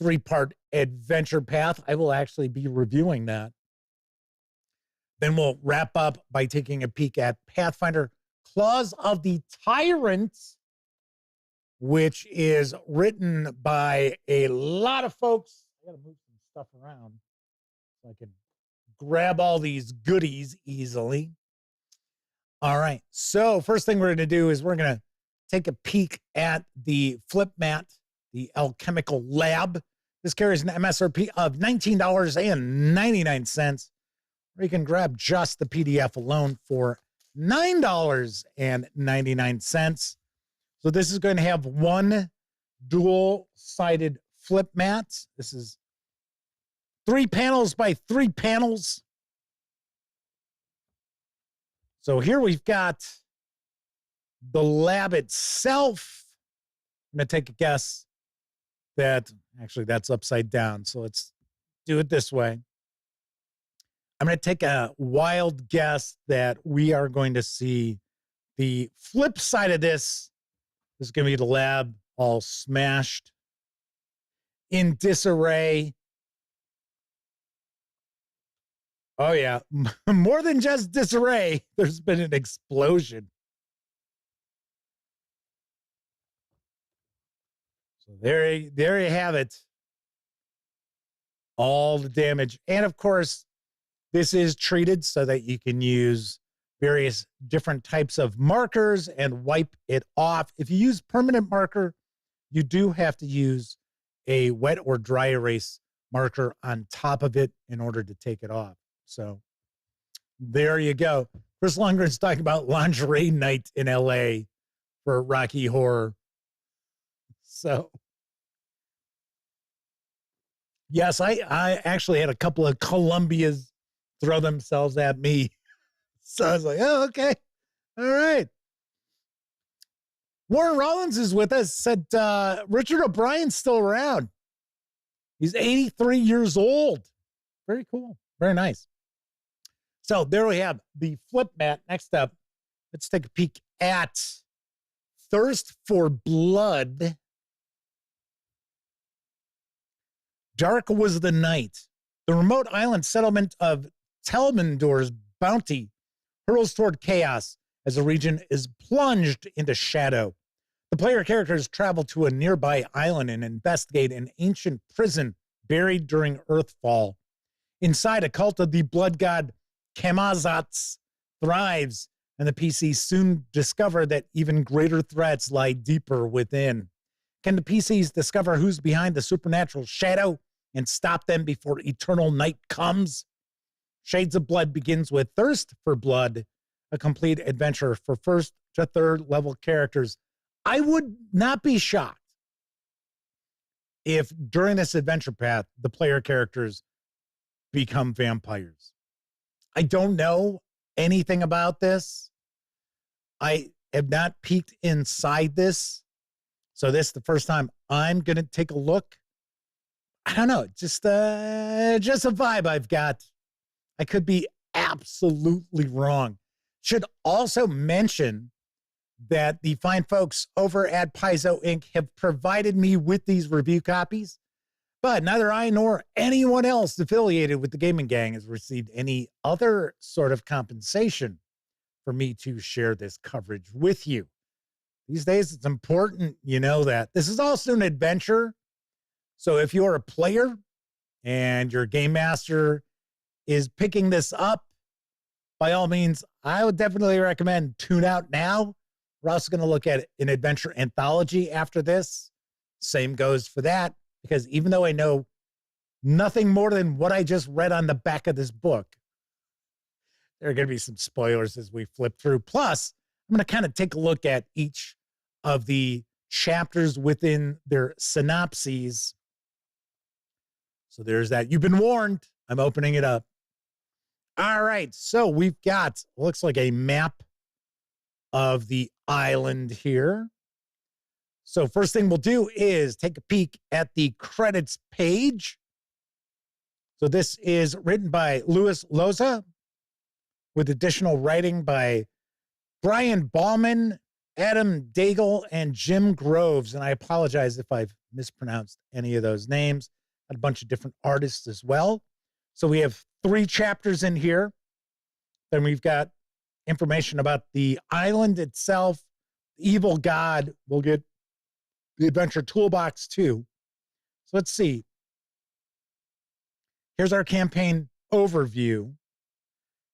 3-part adventure path. I will actually be reviewing that. Then we'll wrap up by taking a peek at Pathfinder Claws of the Tyrant, which is written by a lot of folks. I got to move some stuff around so I can grab all these goodies easily. All right. So first thing we're going to do is we're going to take a peek at the Flip-Mat, the Alchemical Lab. This carries an MSRP of $19.99, or you can grab just the PDF alone for $9.99. So this is going to have 1 dual-sided flip mat. This is 3 panels by 3 panels. So here we've got the lab itself. I'm going to take a guess that Actually, that's upside down. So let's do it this way. I'm going to take a wild guess that we are going to see the flip side of this. This is going to be the lab all smashed in disarray. Oh, yeah. More than just disarray. There's been an explosion. So there you have it. All the damage. And of course, this is treated so that you can use various different types of markers and wipe it off. If you use permanent marker, you do have to use a wet or dry erase marker on top of it in order to take it off. So there you go. Chris Lundgren's talking about lingerie night in LA for Rocky Horror. So yes, I actually had a couple of Columbias throw themselves at me. So I was like, oh, okay. All right. Warren Rollins is with us. Said Richard O'Brien's still around. He's 83 years old. Very cool. Very nice. So there we have the Flip-Mat. Next up, let's take a peek at Thirst for Blood. Dark was the night. The remote island settlement of Telmendor's bounty hurls toward chaos as the region is plunged into shadow. The player characters travel to a nearby island and investigate an ancient prison buried during Earthfall. Inside, a cult of the blood god Kamazats thrives, and the PCs soon discover that even greater threats lie deeper within. Can the PCs discover who's behind the supernatural shadow and stop them before eternal night comes? Shades of Blood begins with Thirst for Blood, a complete adventure for first to third level characters. I would not be shocked if during this adventure path, the player characters become vampires. I don't know anything about this. I have not peeked inside this. So this is the first time I'm going to take a look. I don't know, just a vibe I've got. I could be absolutely wrong. Should also mention that the fine folks over at Paizo Inc. have provided me with these review copies, but neither I nor anyone else affiliated with the gaming gang has received any other sort of compensation for me to share this coverage with you. These days, it's important you know that. This is also an adventure. So if you're a player and your game master is picking this up, by all means, I would definitely recommend tune out now. We're also going to look at an adventure anthology after this. Same goes for that, because even though I know nothing more than what I just read on the back of this book, there are going to be some spoilers as we flip through. Plus, I'm going to kind of take a look at each of the chapters within their synopses. So there's that. You've been warned. I'm opening it up. All right. So we've got, looks like a map of the island here. So first thing we'll do is take a peek at the credits page. So this is written by Louis Loza with additional writing by Brian Ballman, Adam Daigle, and Jim Groves. And I apologize if I've mispronounced any of those names. A bunch of different artists as well. So we have 3 chapters in here. Then we've got information about the island itself, the evil god. We'll get the adventure toolbox too. So let's see. Here's our campaign overview.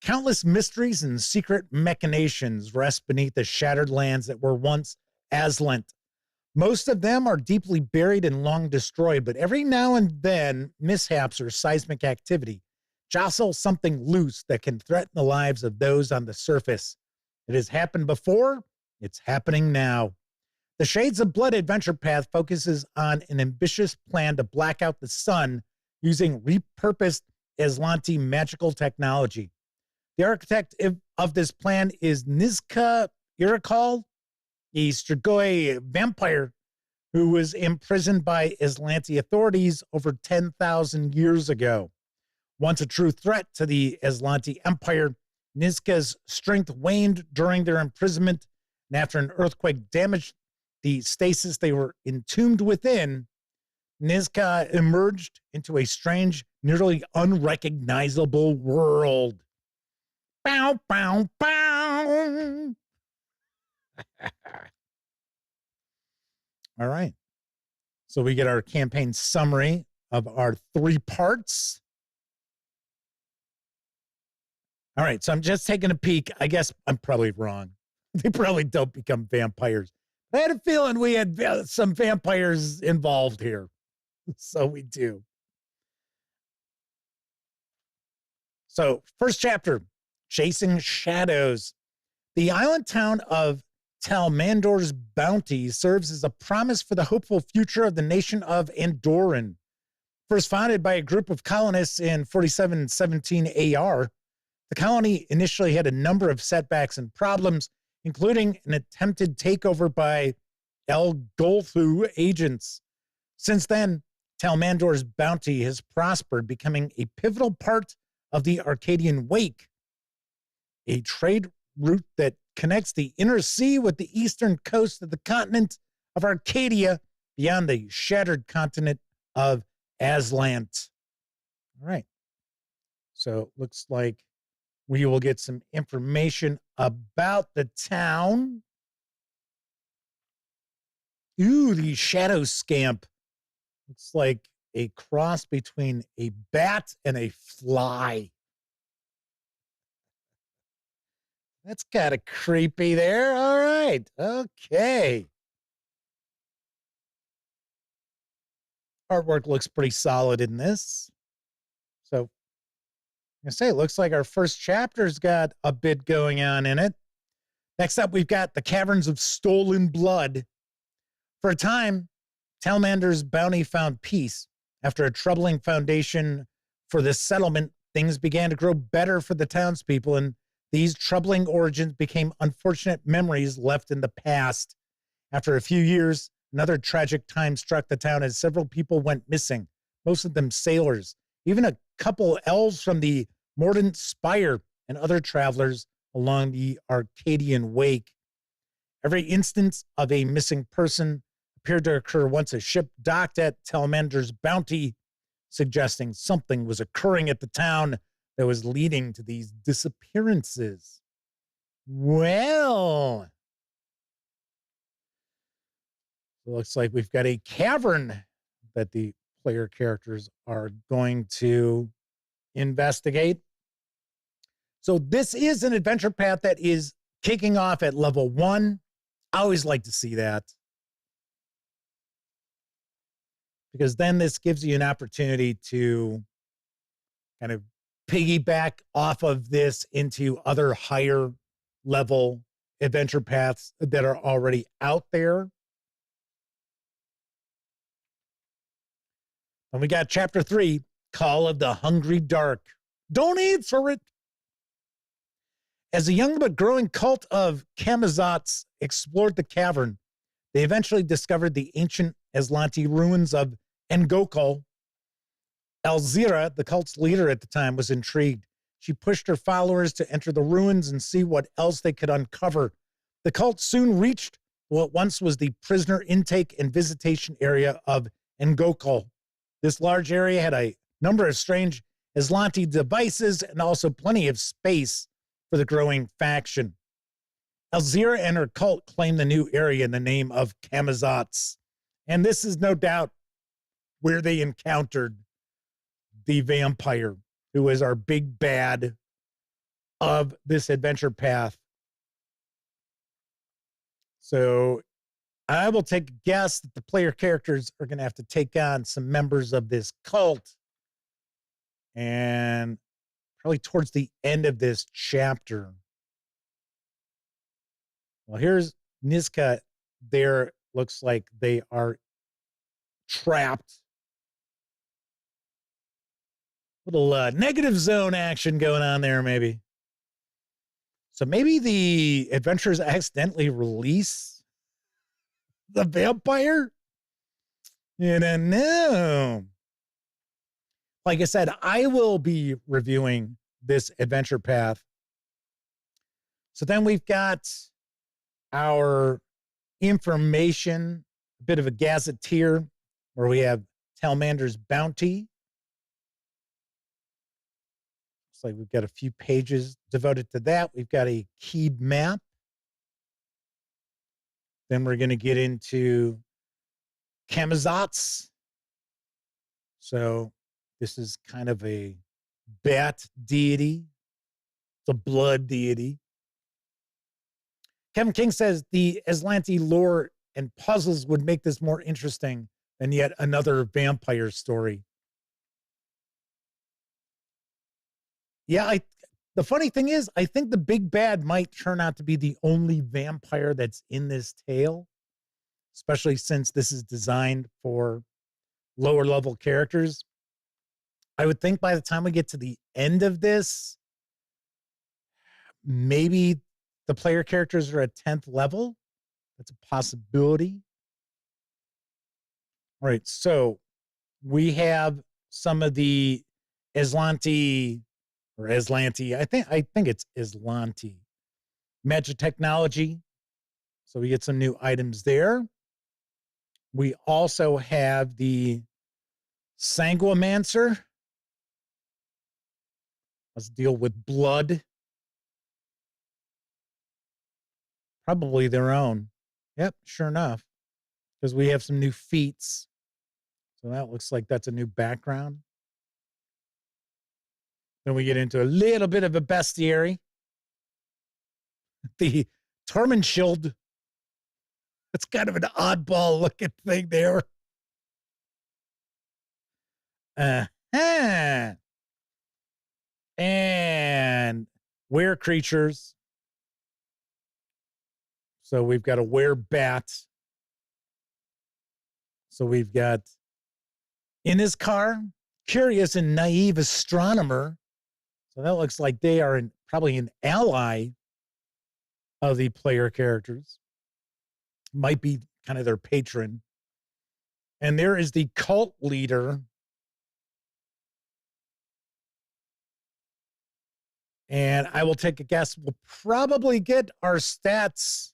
Countless mysteries and secret machinations rest beneath the shattered lands that were once Aslent. Most of them are deeply buried and long destroyed, but every now and then, mishaps or seismic activity jostle something loose that can threaten the lives of those on the surface. It has happened before. It's happening now. The Shades of Blood Adventure Path focuses on an ambitious plan to black out the sun using repurposed Aslanti magical technology. The architect of this plan is Nizka Irakal, a Strigoi vampire who was imprisoned by Aslanti authorities over 10,000 years ago. Once a true threat to the Aslanti Empire, Niska's strength waned during their imprisonment, and after an earthquake damaged the stasis they were entombed within, Niska emerged into a strange, nearly unrecognizable world. Bow, bow, bow. All right. So we get our campaign summary of our 3 parts. All right. So I'm just taking a peek. I guess I'm probably wrong. They probably don't become vampires. I had a feeling we had some vampires involved here. So we do. So first chapter, Chasing Shadows. The island town of Talmandor's Bounty serves as a promise for the hopeful future of the nation of Andoran. First founded by a group of colonists in 4717 AR, the colony initially had a number of setbacks and problems, including an attempted takeover by El Golthu agents. Since then, Talmandor's Bounty has prospered, becoming a pivotal part of the Arcadian Wake, a trade route that connects the inner sea with the eastern coast of the continent of Arcadia beyond the shattered continent of Aslant. All right. So it looks like we will get some information about the town. Ooh, the Shadow Scamp. Looks like a cross between a bat and a fly. That's kind of creepy there. All right. Okay. Artwork looks pretty solid in this. So, I say, it looks like our first chapter's got a bit going on in it. Next up, we've got the Caverns of Stolen Blood. For a time, Talmander's Bounty found peace. After a troubling foundation for this settlement, things began to grow better for the townspeople, and these troubling origins became unfortunate memories left in the past. After a few years, another tragic time struck the town as several people went missing, most of them sailors, even a couple elves from the Mordant Spire and other travelers along the Arcadian Wake. Every instance of a missing person appeared to occur once a ship docked at Talmander's Bounty, suggesting something was occurring at the town that was leading to these disappearances. Well, it looks like we've got a cavern that the player characters are going to investigate. So this is an adventure path that is kicking off at level 1. I always like to see that, because then this gives you an opportunity to kind of piggyback off of this into other higher level adventure paths that are already out there. And we got chapter 3, Call of the Hungry Dark. Don't answer it. As a young but growing cult of Camazotz explored the cavern, they eventually discovered the ancient Aslanti ruins of Ngokul. Alzira, the cult's leader at the time, was intrigued. She pushed her followers to enter the ruins and see what else they could uncover. The cult soon reached what once was the prisoner intake and visitation area of Ngokul. This large area had a number of strange Aslanti devices and also plenty of space for the growing faction. Alzira and her cult claimed the new area in the name of Camazotz. And this is no doubt where they encountered the vampire, who is our big bad of this adventure path. So I will take a guess that the player characters are going to have to take on some members of this cult. And probably towards the end of this chapter. Well, here's Niska. There looks like they are trapped. Little negative zone action going on there, maybe. So maybe the adventurers accidentally release the vampire? You don't know. Like I said, I will be reviewing this adventure path. So then we've got our information, a bit of a gazetteer, where we have Talmander's Bounty. Looks like we've got a few pages devoted to that. We've got a keyed map. Then we're going to get into Kamazats. So this is kind of a bat deity. It's a blood deity. Kevin King says the Aslanti lore and puzzles would make this more interesting than yet another vampire story. Yeah, the funny thing is, I think the big bad might turn out to be the only vampire that's in this tale, especially since this is designed for lower level characters. I would think by the time we get to the end of this, maybe the player characters are at 10th level. That's a possibility. All right, so we have some of the Aslanti, I think it's Aslanti magic technology. So we get some new items there. We also have the Sanguimancer. Let's deal with blood. Probably their own. Yep, sure enough. Because we have some new feats. So that looks like that's a new background. Then we get into a little bit of a bestiary. The Tormentschild. It's kind of an oddball looking thing there. And were creatures. So we've got a were-bat. So we've got in his car, curious and naive astronomer. So that looks like they are probably an ally of the player characters. Might be kind of their patron. And there is the cult leader. And I will take a guess. We'll probably get our stats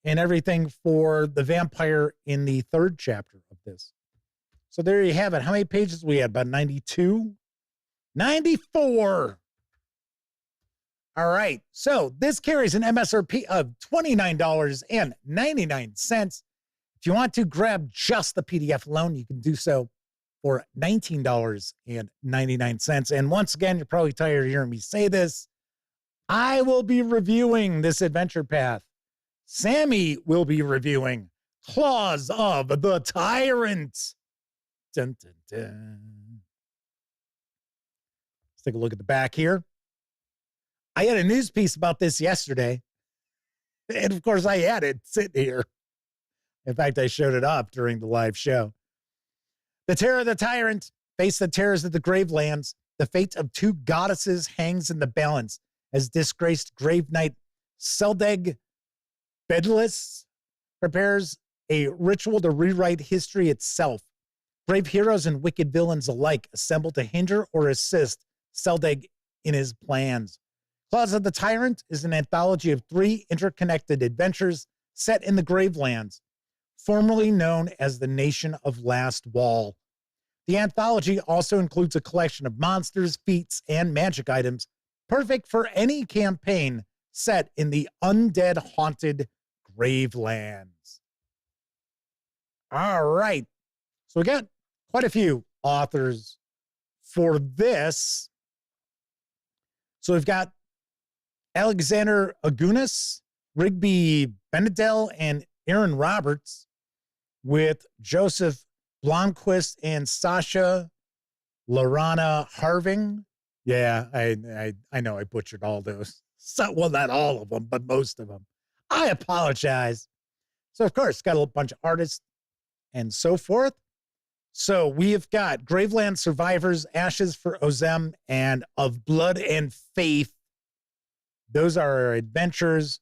and everything for the vampire in the third chapter of this. So there you have it. How many pages we had? About 92? 94. All right. So this carries an MSRP of $29.99. If you want to grab just the PDF alone, you can do so for $19.99. And once again, you're probably tired of hearing me say this. I will be reviewing this adventure path. Sammy will be reviewing Claws of the Tyrant. Dun, dun, dun. Let's take a look at the back here. I had a news piece about this yesterday. And of course, I had it sitting here. In fact, I showed it up during the live show. The terror of the Tyrant face the terrors of the Gravelands. The fate of two goddesses hangs in the balance as disgraced Grave Knight Seldeg Bedless prepares a ritual to rewrite history itself. Brave heroes and wicked villains alike assemble to hinder or assist Seldeg in his plans. Claws of the Tyrant is an anthology of 3 interconnected adventures set in the Gravelands, formerly known as the Nation of Last Wall. The anthology also includes a collection of monsters, feats, and magic items, perfect for any campaign set in the undead-haunted Gravelands. All right. So we got quite a few authors for this. So we've got Alexander Agunas, Rigby Benedel, and Aaron Roberts, with Joseph Blomquist and Sasha Lorana Harving. Yeah, I know I butchered all those. So, well, not all of them, but most of them. I apologize. So, of course, got a bunch of artists and so forth. So we have got Graveland Survivors, Ashes for Ozem, and Of Blood and Faith. Those are our adventures.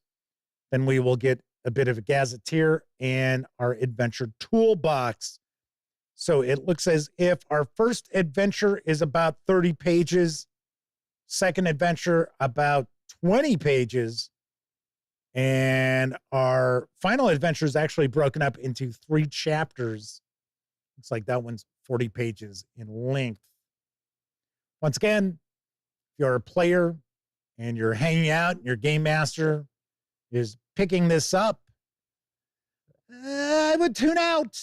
Then we will get a bit of a gazetteer and our adventure toolbox. So it looks as if our first adventure is about 30 pages, second adventure about 20 pages, and our final adventure is actually broken up into 3 chapters. Looks like that one's 40 pages in length. Once again, if you're a player and you're hanging out, and your game master is picking this up, I would tune out.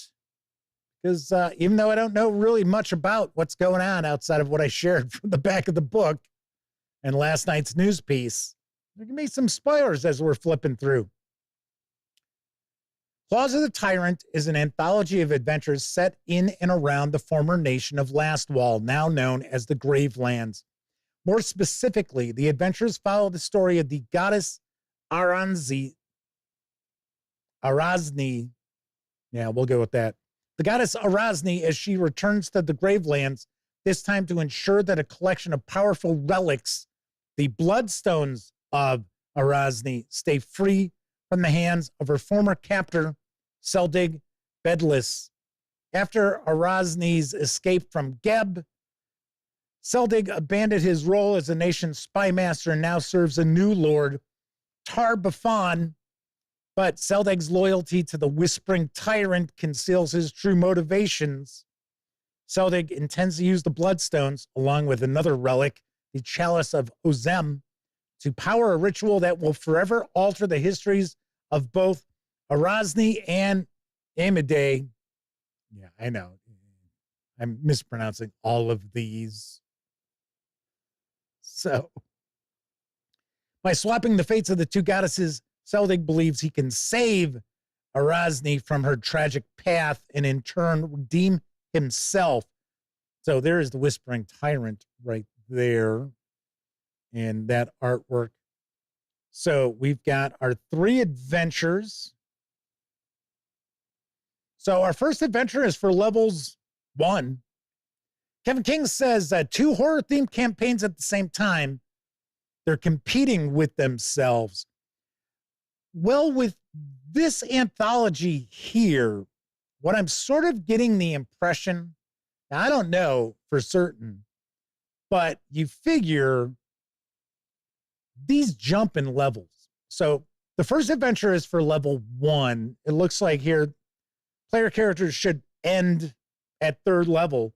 Because even though I don't know really much about what's going on outside of what I shared from the back of the book and last night's news piece, there can be some spoilers as we're flipping through. Claws of the Tyrant is an anthology of adventures set in and around the former nation of Lastwall, now known as the Gravelands. More specifically, the adventures follow the story of the goddess Arazni. Yeah, we'll go with that. The goddess Arazni, as she returns to the Gravelands, this time to ensure that a collection of powerful relics, the Bloodstones of Arazni, stay free from the hands of her former captor, Seldig Bedlis. After Arazni's escape from Geb, Seldig abandoned his role as the nation's spy master and now serves a new lord, Tar Bafan. But Seldig's loyalty to the Whispering Tyrant conceals his true motivations. Seldig intends to use the Bloodstones, along with another relic, the Chalice of Ozem, to power a ritual that will forever alter the histories of both Arazni and Amade. Yeah, I know. I'm mispronouncing all of these. So, by swapping the fates of the two goddesses, Seldig believes he can save Arazni from her tragic path and in turn redeem himself. So there is the Whispering Tyrant right there in that artwork. So we've got our 3 adventures. So our first adventure is for levels 1. Kevin King says 2 horror-themed campaigns at the same time. They're competing with themselves. Well, with this anthology here, what I'm sort of getting the impression, now I don't know for certain, but you figure these jump in levels. So the first adventure is for level 1. It looks like here, player characters should end at 3rd level.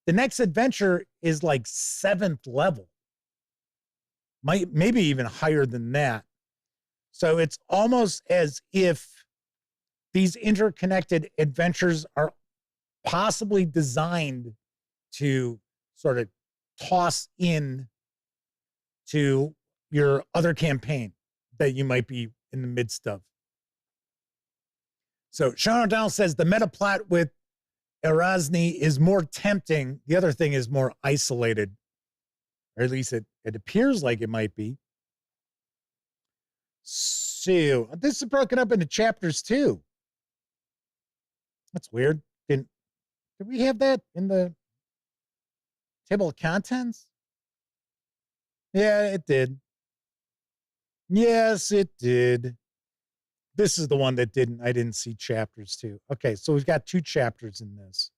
The next adventure is like 7th level. Maybe even higher than that. So it's almost as if these interconnected adventures are possibly designed to sort of toss in to your other campaign that you might be in the midst of. So Sean O'Donnell says the meta plot with Arazni is more tempting. The other thing is more isolated, or at least it appears like it might be. So this is broken up into chapters too. That's weird. Did we have that in the table of contents? Yeah, it did. Yes, it did. This is the one that didn't. I didn't see chapters too. Okay, so we've got 2 chapters in this.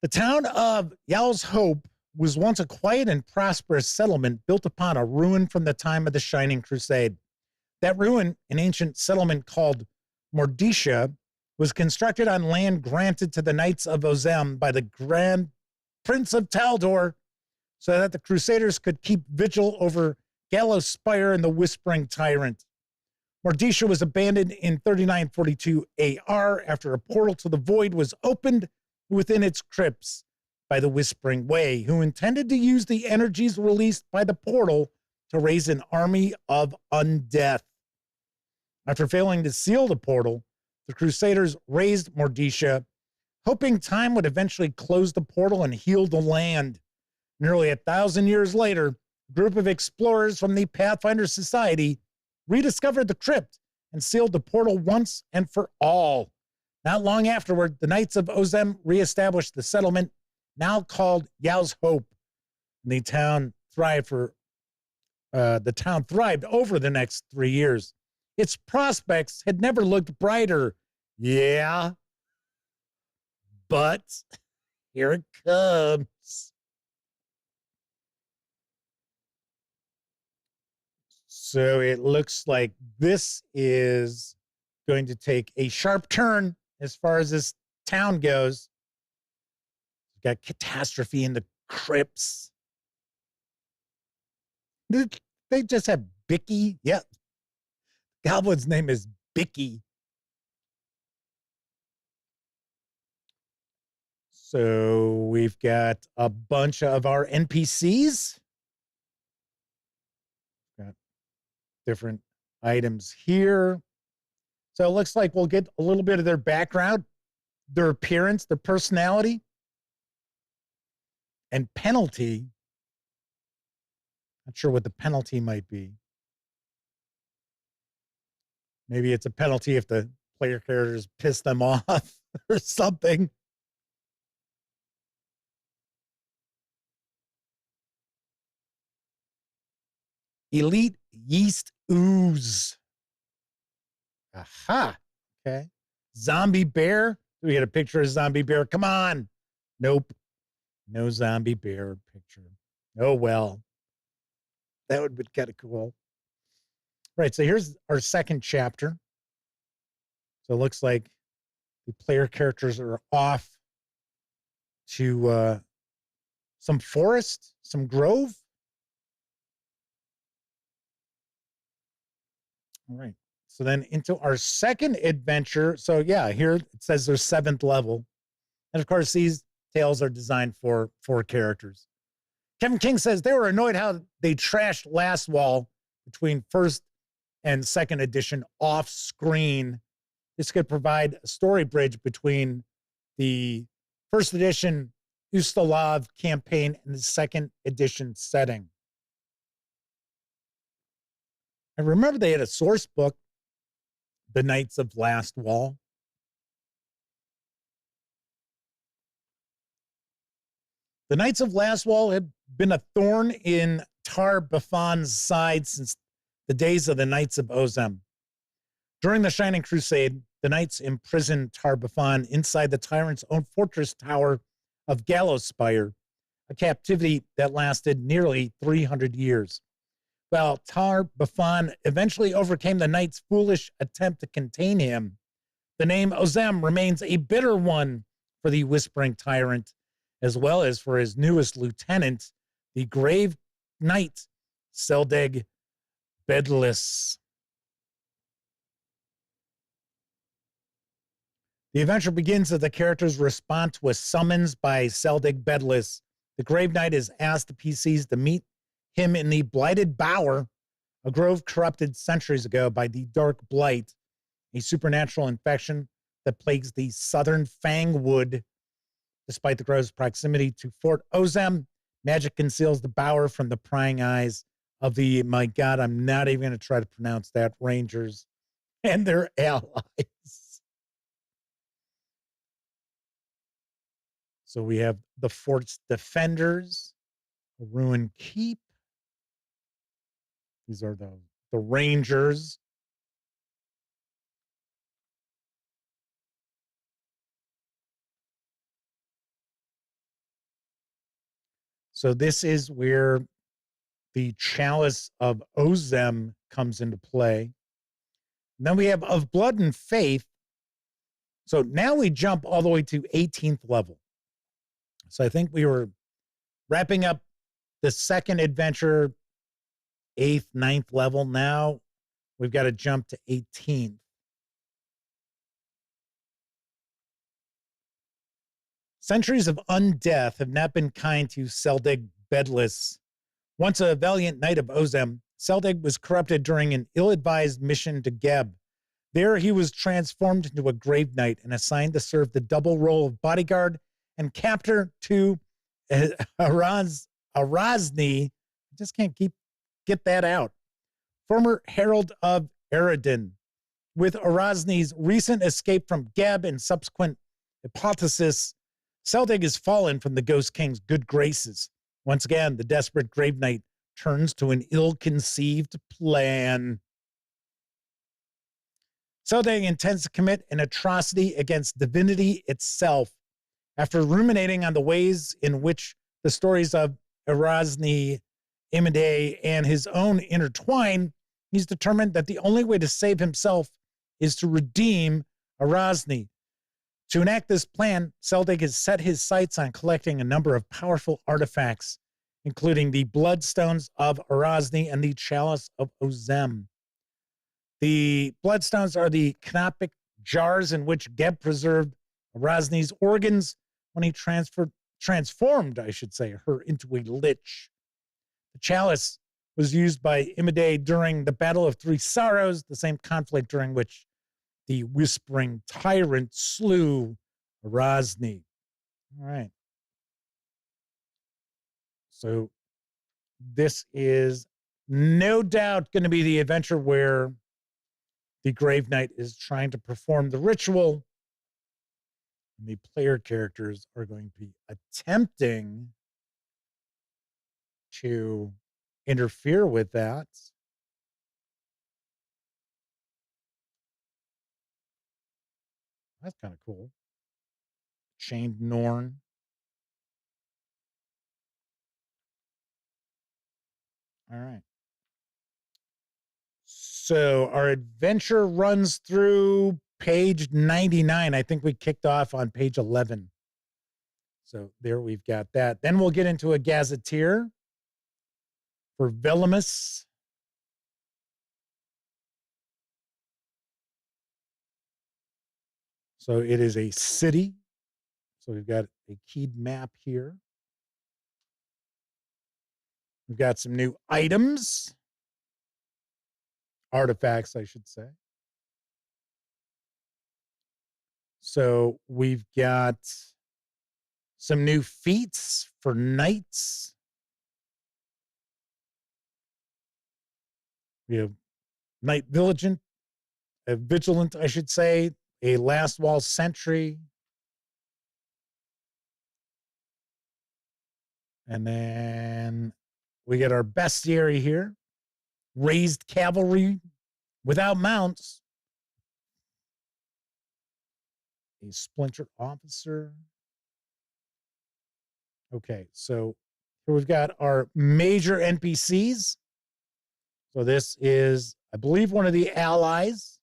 The town of Yow's Hope was once a quiet and prosperous settlement built upon a ruin from the time of the Shining Crusade. That ruin, an ancient settlement called Mordisha, was constructed on land granted to the Knights of Ozem by the Grand Prince of Taldor so that the Crusaders could keep vigil over Gallows Spire and the Whispering Tyrant. Mordisha was abandoned in 3942 AR after a portal to the void was opened within its crypts by the Whispering Way, who intended to use the energies released by the portal to raise an army of undeath. After failing to seal the portal, the Crusaders razed Mordisha, hoping time would eventually close the portal and heal the land. Nearly 1,000 years later, a group of explorers from the Pathfinder Society rediscovered the crypt and sealed the portal once and for all. Not long afterward, the Knights of Ozem reestablished the settlement, now called Yow's Hope. And the town thrived over the next 3 years. Its prospects had never looked brighter. Yeah, but here it comes. So it looks like this is going to take a sharp turn as far as this town goes. We've got catastrophe in the crypts. Did they just have Bicky? Yeah. Goblin's name is Bicky. So we've got a bunch of our NPCs. Got different items here. So it looks like we'll get a little bit of their background, their appearance, their personality, and penalty. Not sure what the penalty might be. Maybe it's a penalty if the player characters piss them off or something. Elite Yeast Ooze. Aha. Okay. Zombie bear. We get a picture of zombie bear. Come on. Nope. No zombie bear picture. Oh, well. That would be kind of cool. Right. So here's our second chapter. So it looks like the player characters are off to some forest, some grove. All right. So then into our second adventure. So yeah, here it says there's 7th level. And of course, these tales are designed for 4 characters. Kevin King says they were annoyed how they trashed Last Wall between 1st and 2nd edition off screen. This could provide a story bridge between the 1st edition Ustalav campaign and the 2nd edition setting. I remember they had a source book, The Knights of Last Wall. The Knights of Last Wall had been a thorn in Tar-Bafan's side since the days of the Knights of Ozem. During the Shining Crusade, the Knights imprisoned Tar-Bafan inside the Tyrant's own fortress tower of Gallows Spire, a captivity that lasted nearly 300 years. While Tar-Bafan eventually overcame the Knights' foolish attempt to contain him, the name Ozem remains a bitter one for the Whispering Tyrant, as well as for his newest lieutenant, the Grave Knight, Seldeg Bedless. The adventure begins as the characters respond to a summons by Seldeg Bedless. The Grave Knight is asked the PCs to meet him in the Blighted Bower, a grove corrupted centuries ago by the Dark Blight, a supernatural infection that plagues the southern Fangwood. Despite the grove's proximity to Fort Ozem, magic conceals the bower from the prying eyes of the, my God, I'm not even going to try to pronounce that, Rangers and their allies. So we have the fort's defenders, a ruined keep. These are the Rangers. So this is where the Chalice of Ozem comes into play. And then we have Of Blood and Faith. So now we jump all the way to 18th level. So I think we were wrapping up the second adventure, 8th, 9th level. Now we've got to jump to 18th. Centuries of undeath have not been kind to Seldeg Bedless. Once a valiant knight of Ozem, Seldeg was corrupted during an ill-advised mission to Geb. There he was transformed into a grave knight and assigned to serve the double role of bodyguard and captor to Arazni. I just can't get that out. Former Herald of Eredin. With Arazni's recent escape from Geb and subsequent hypothesis, Seldeg is fallen from the Ghost King's good graces. Once again, the desperate Grave Knight turns to an ill-conceived plan. Seldane intends to commit an atrocity against divinity itself. After ruminating on the ways in which the stories of Erasni, Ede, and his own intertwine, he's determined that the only way to save himself is to redeem Erasni. To enact this plan, Seldane has set his sights on collecting a number of powerful artifacts, including the Bloodstones of Erasni and the Chalice of Ozem. The Bloodstones are the canopic jars in which Geb preserved Erasni's organs when he transformed, her into a lich. The Chalice was used by Ede during the Battle of Three Sorrows, the same conflict during which the Whispering Tyrant slew Erasni. All right. So this is no doubt going to be the adventure where the Grave Knight is trying to perform the ritual, and the player characters are going to be attempting to interfere with that. That's kind of cool. Chained Norn. All right. So our adventure runs through page 99. I think we kicked off on page 11. So there we've got that. Then we'll get into a gazetteer for Velamus. So it is a city. So we've got a keyed map here. We've got some new items. Artifacts, I should say. So we've got some new feats for knights. We have Knight Vigilant, I should say, a Last Wall Sentry. And then we get our bestiary here. Raised Cavalry without mounts. A Splinter Officer. Okay, so here we've got our major NPCs. So this is, I believe, one of the allies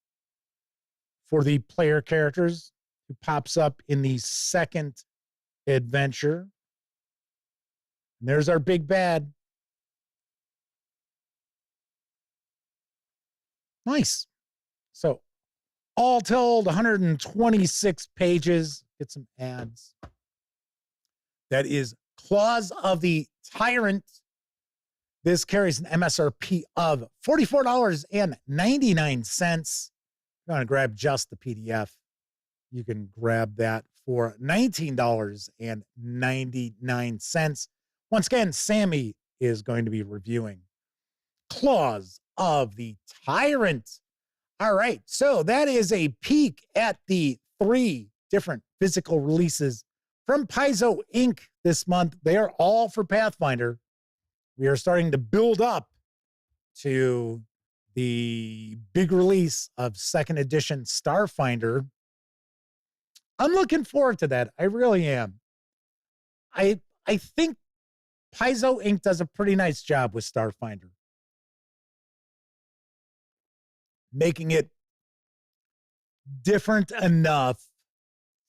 for the player characters who pops up in the second adventure. And there's our big bad. Nice. So all told, 126 pages. Get some ads. That is Claws of the Tyrant. This carries an MSRP of $44.99. If you want to grab just the PDF, you can grab that for $19.99. Once again, Sammy is going to be reviewing Claws of the Tyrant. All right, so that is a peek at the 3 different physical releases from Paizo Inc. this month. They are all for Pathfinder. We are starting to build up to the big release of 2nd edition Starfinder. I'm looking forward to that. I really am. I think Paizo Inc. does a pretty nice job with Starfinder, making it different enough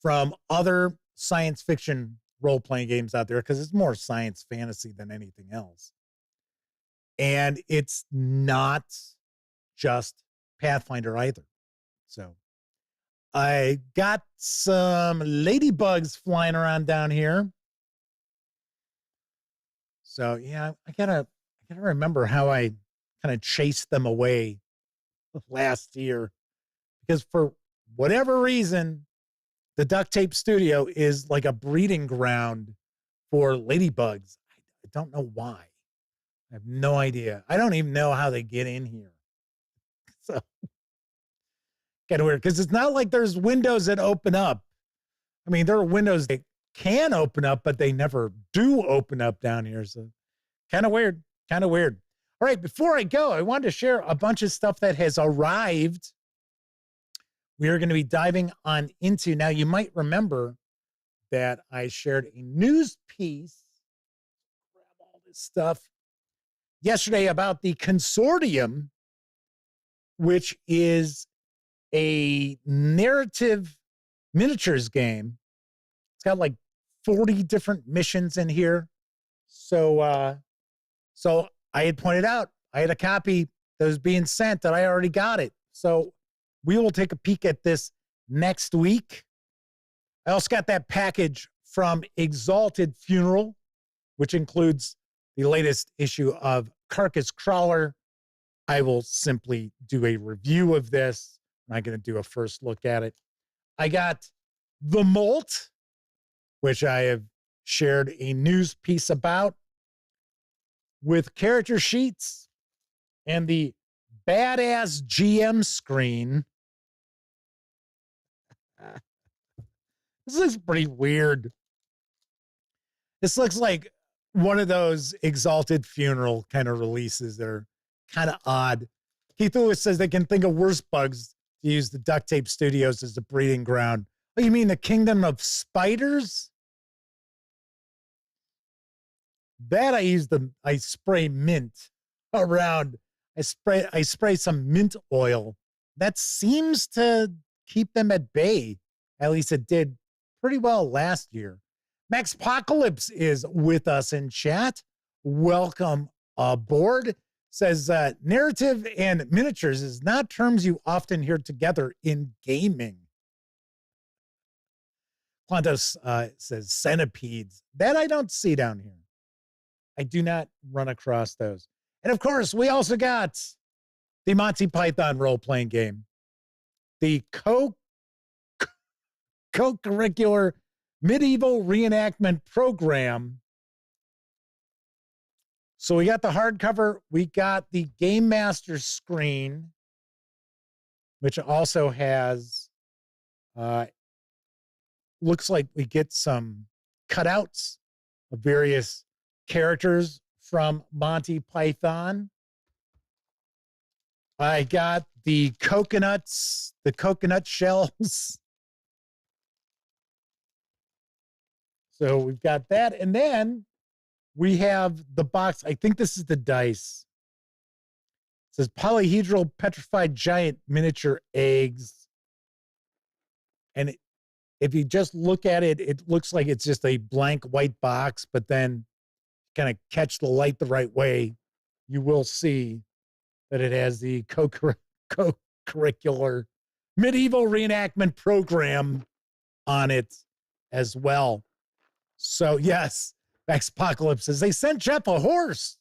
from other science fiction role-playing games out there, because it's more science fantasy than anything else. And it's not just Pathfinder either. So I got some ladybugs flying around down here. So yeah, I gotta remember how I kind of chased them away last year, because for whatever reason, the Duct Tape Studio is like a breeding ground for ladybugs. I don't know why. I have no idea. I don't even know how they get in here. So kind of weird, because it's not like there's windows that open up. I mean, there are windows that can open up, but they never do open up down here. So kind of weird. All right, before I go, I wanted to share a bunch of stuff that has arrived we are going to be diving on into. Now, you might remember that I shared a news piece, grab all this stuff, yesterday about the Consortium, which is a narrative miniatures game. It's got like 40 different missions in here. So I had pointed out, I had a copy that was being sent that I already got it. So we will take a peek at this next week. I also got that package from Exalted Funeral, which includes the latest issue of Carcass Crawler. I will simply do a review of this. I'm not going to do a first look at it. I got The Molt, which I have shared a news piece about, with character sheets and the badass GM screen. This looks pretty weird. This looks like one of those Exalted Funeral kind of releases that are kind of odd. Keith Lewis says they can think of worse bugs to use the Duct Tape Studios as a breeding ground. Oh, you mean the Kingdom of Spiders? That I spray mint around. I spray some mint oil. That seems to keep them at bay. At least it did pretty well last year. Max Apocalypse is with us in chat. Welcome aboard. Says narrative and miniatures is not terms you often hear together in gaming. Quantos says centipedes. That I don't see down here. I do not run across those. And of course, we also got the Monty Python role-playing game, the co-curricular medieval reenactment program. So we got the hardcover, we got the Game Master screen, which also has, looks like we get some cutouts of various characters from Monty Python. I got the coconuts, the coconut shells. So we've got that. And then we have the box. I think this is the dice. It says polyhedral petrified giant miniature eggs. And if you just look at it, it looks like it's just a blank white box, but then kind of catch the light the right way, you will see that it has the co-curricular medieval reenactment program on it as well. So yes, Max Apocalypse says they sent Jeff a horse.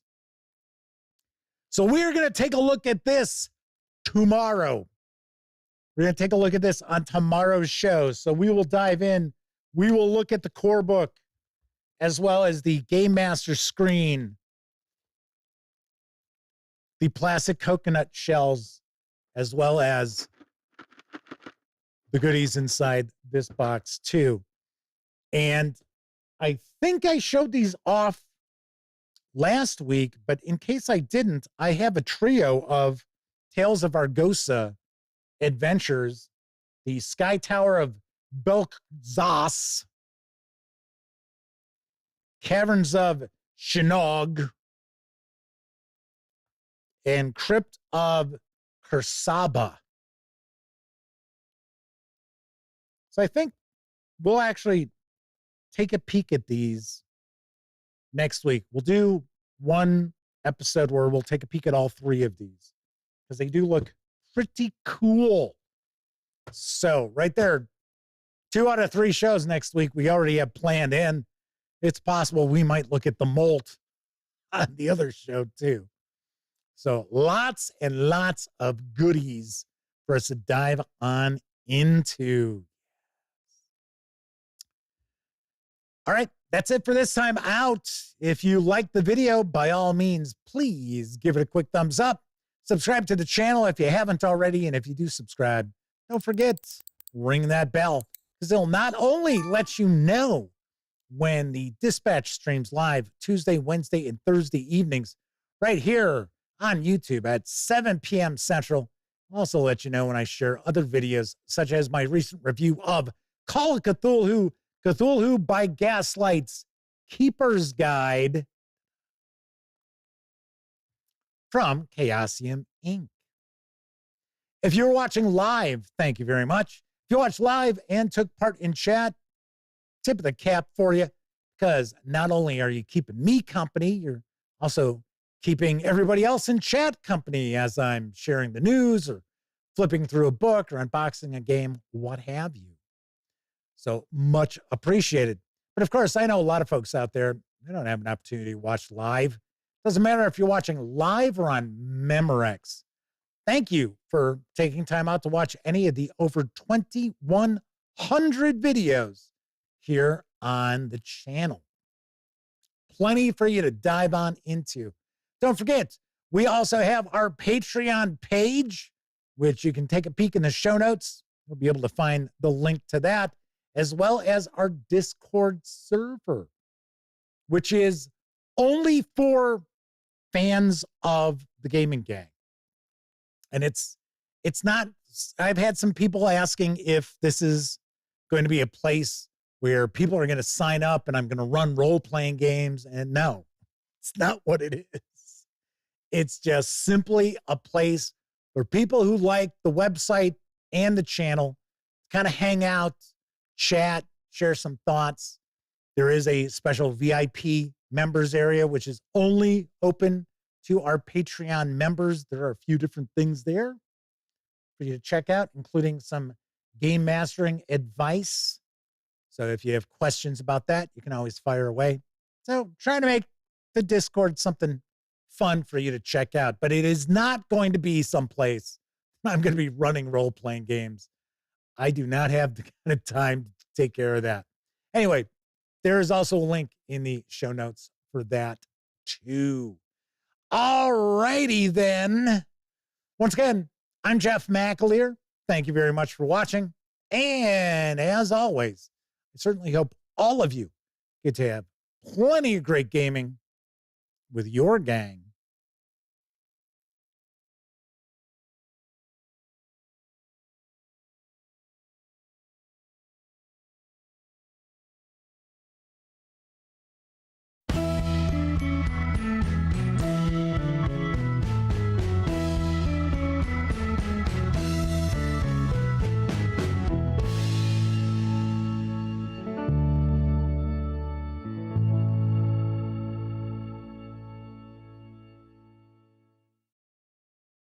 So we're going to take a look at this tomorrow. We're going to take a look at this on tomorrow's show. So we will dive in. We will look at the core book as well as the Game Master screen, the plastic coconut shells, as well as the goodies inside this box too. And I think I showed these off last week, but in case I didn't, I have a trio of Tales of Argosa adventures, the Sky Tower of Belkzas, Caverns of Shinog, and Crypt of Kersaba. So I think we'll actually take a peek at these next week. We'll do one episode where we'll take a peek at all three of these because they do look pretty cool. So right there, 2 out of 3 shows next week we already have planned in. It's possible we might look at the Molt on the other show too. So lots and lots of goodies for us to dive on into. All right, that's it for this time out. If you liked the video, by all means, please give it a quick thumbs up. Subscribe to the channel if you haven't already. And if you do subscribe, don't forget, ring that bell because it'll not only let you know when the Dispatch streams live Tuesday, Wednesday, and Thursday evenings right here on YouTube at 7 p.m. Central. I'll also let you know when I share other videos, such as my recent review of Call of Cthulhu, Cthulhu by Gaslight's Keeper's Guide from Chaosium Inc. If you're watching live, thank you very much. If you watched live and took part in chat, tip of the cap for you, because not only are you keeping me company, you're also keeping everybody else in chat company as I'm sharing the news or flipping through a book or unboxing a game, what have you. So much appreciated. But of course, I know a lot of folks out there, they don't have an opportunity to watch live. Doesn't matter if you're watching live or on Memorex. Thank you for taking time out to watch any of the over 2,100 videos here on the channel. Plenty for you to dive on into. Don't forget, we also have our Patreon page, which you can take a peek in the show notes. You'll be able to find the link to that, as well as our Discord server, which is only for fans of the gaming gang. And it's not, I've had some people asking if this is going to be a place where people are going to sign up and I'm going to run role-playing games. And no, it's not what it is. It's just simply a place for people who like the website and the channel kind of hang out, chat, share some thoughts. There is a special VIP members area, which is only open to our Patreon members. There are a few different things there for you to check out, including some game mastering advice. So if you have questions about that, you can always fire away. So trying to make the Discord something fun for you to check out, but it is not going to be someplace I'm going to be running role-playing games. I do not have the kind of time to take care of that. Anyway, there is also a link in the show notes for that too. All righty then. Once again, I'm Jeff McAleer. Thank you very much for watching. And as always, I certainly hope all of you get to have plenty of great gaming with your gang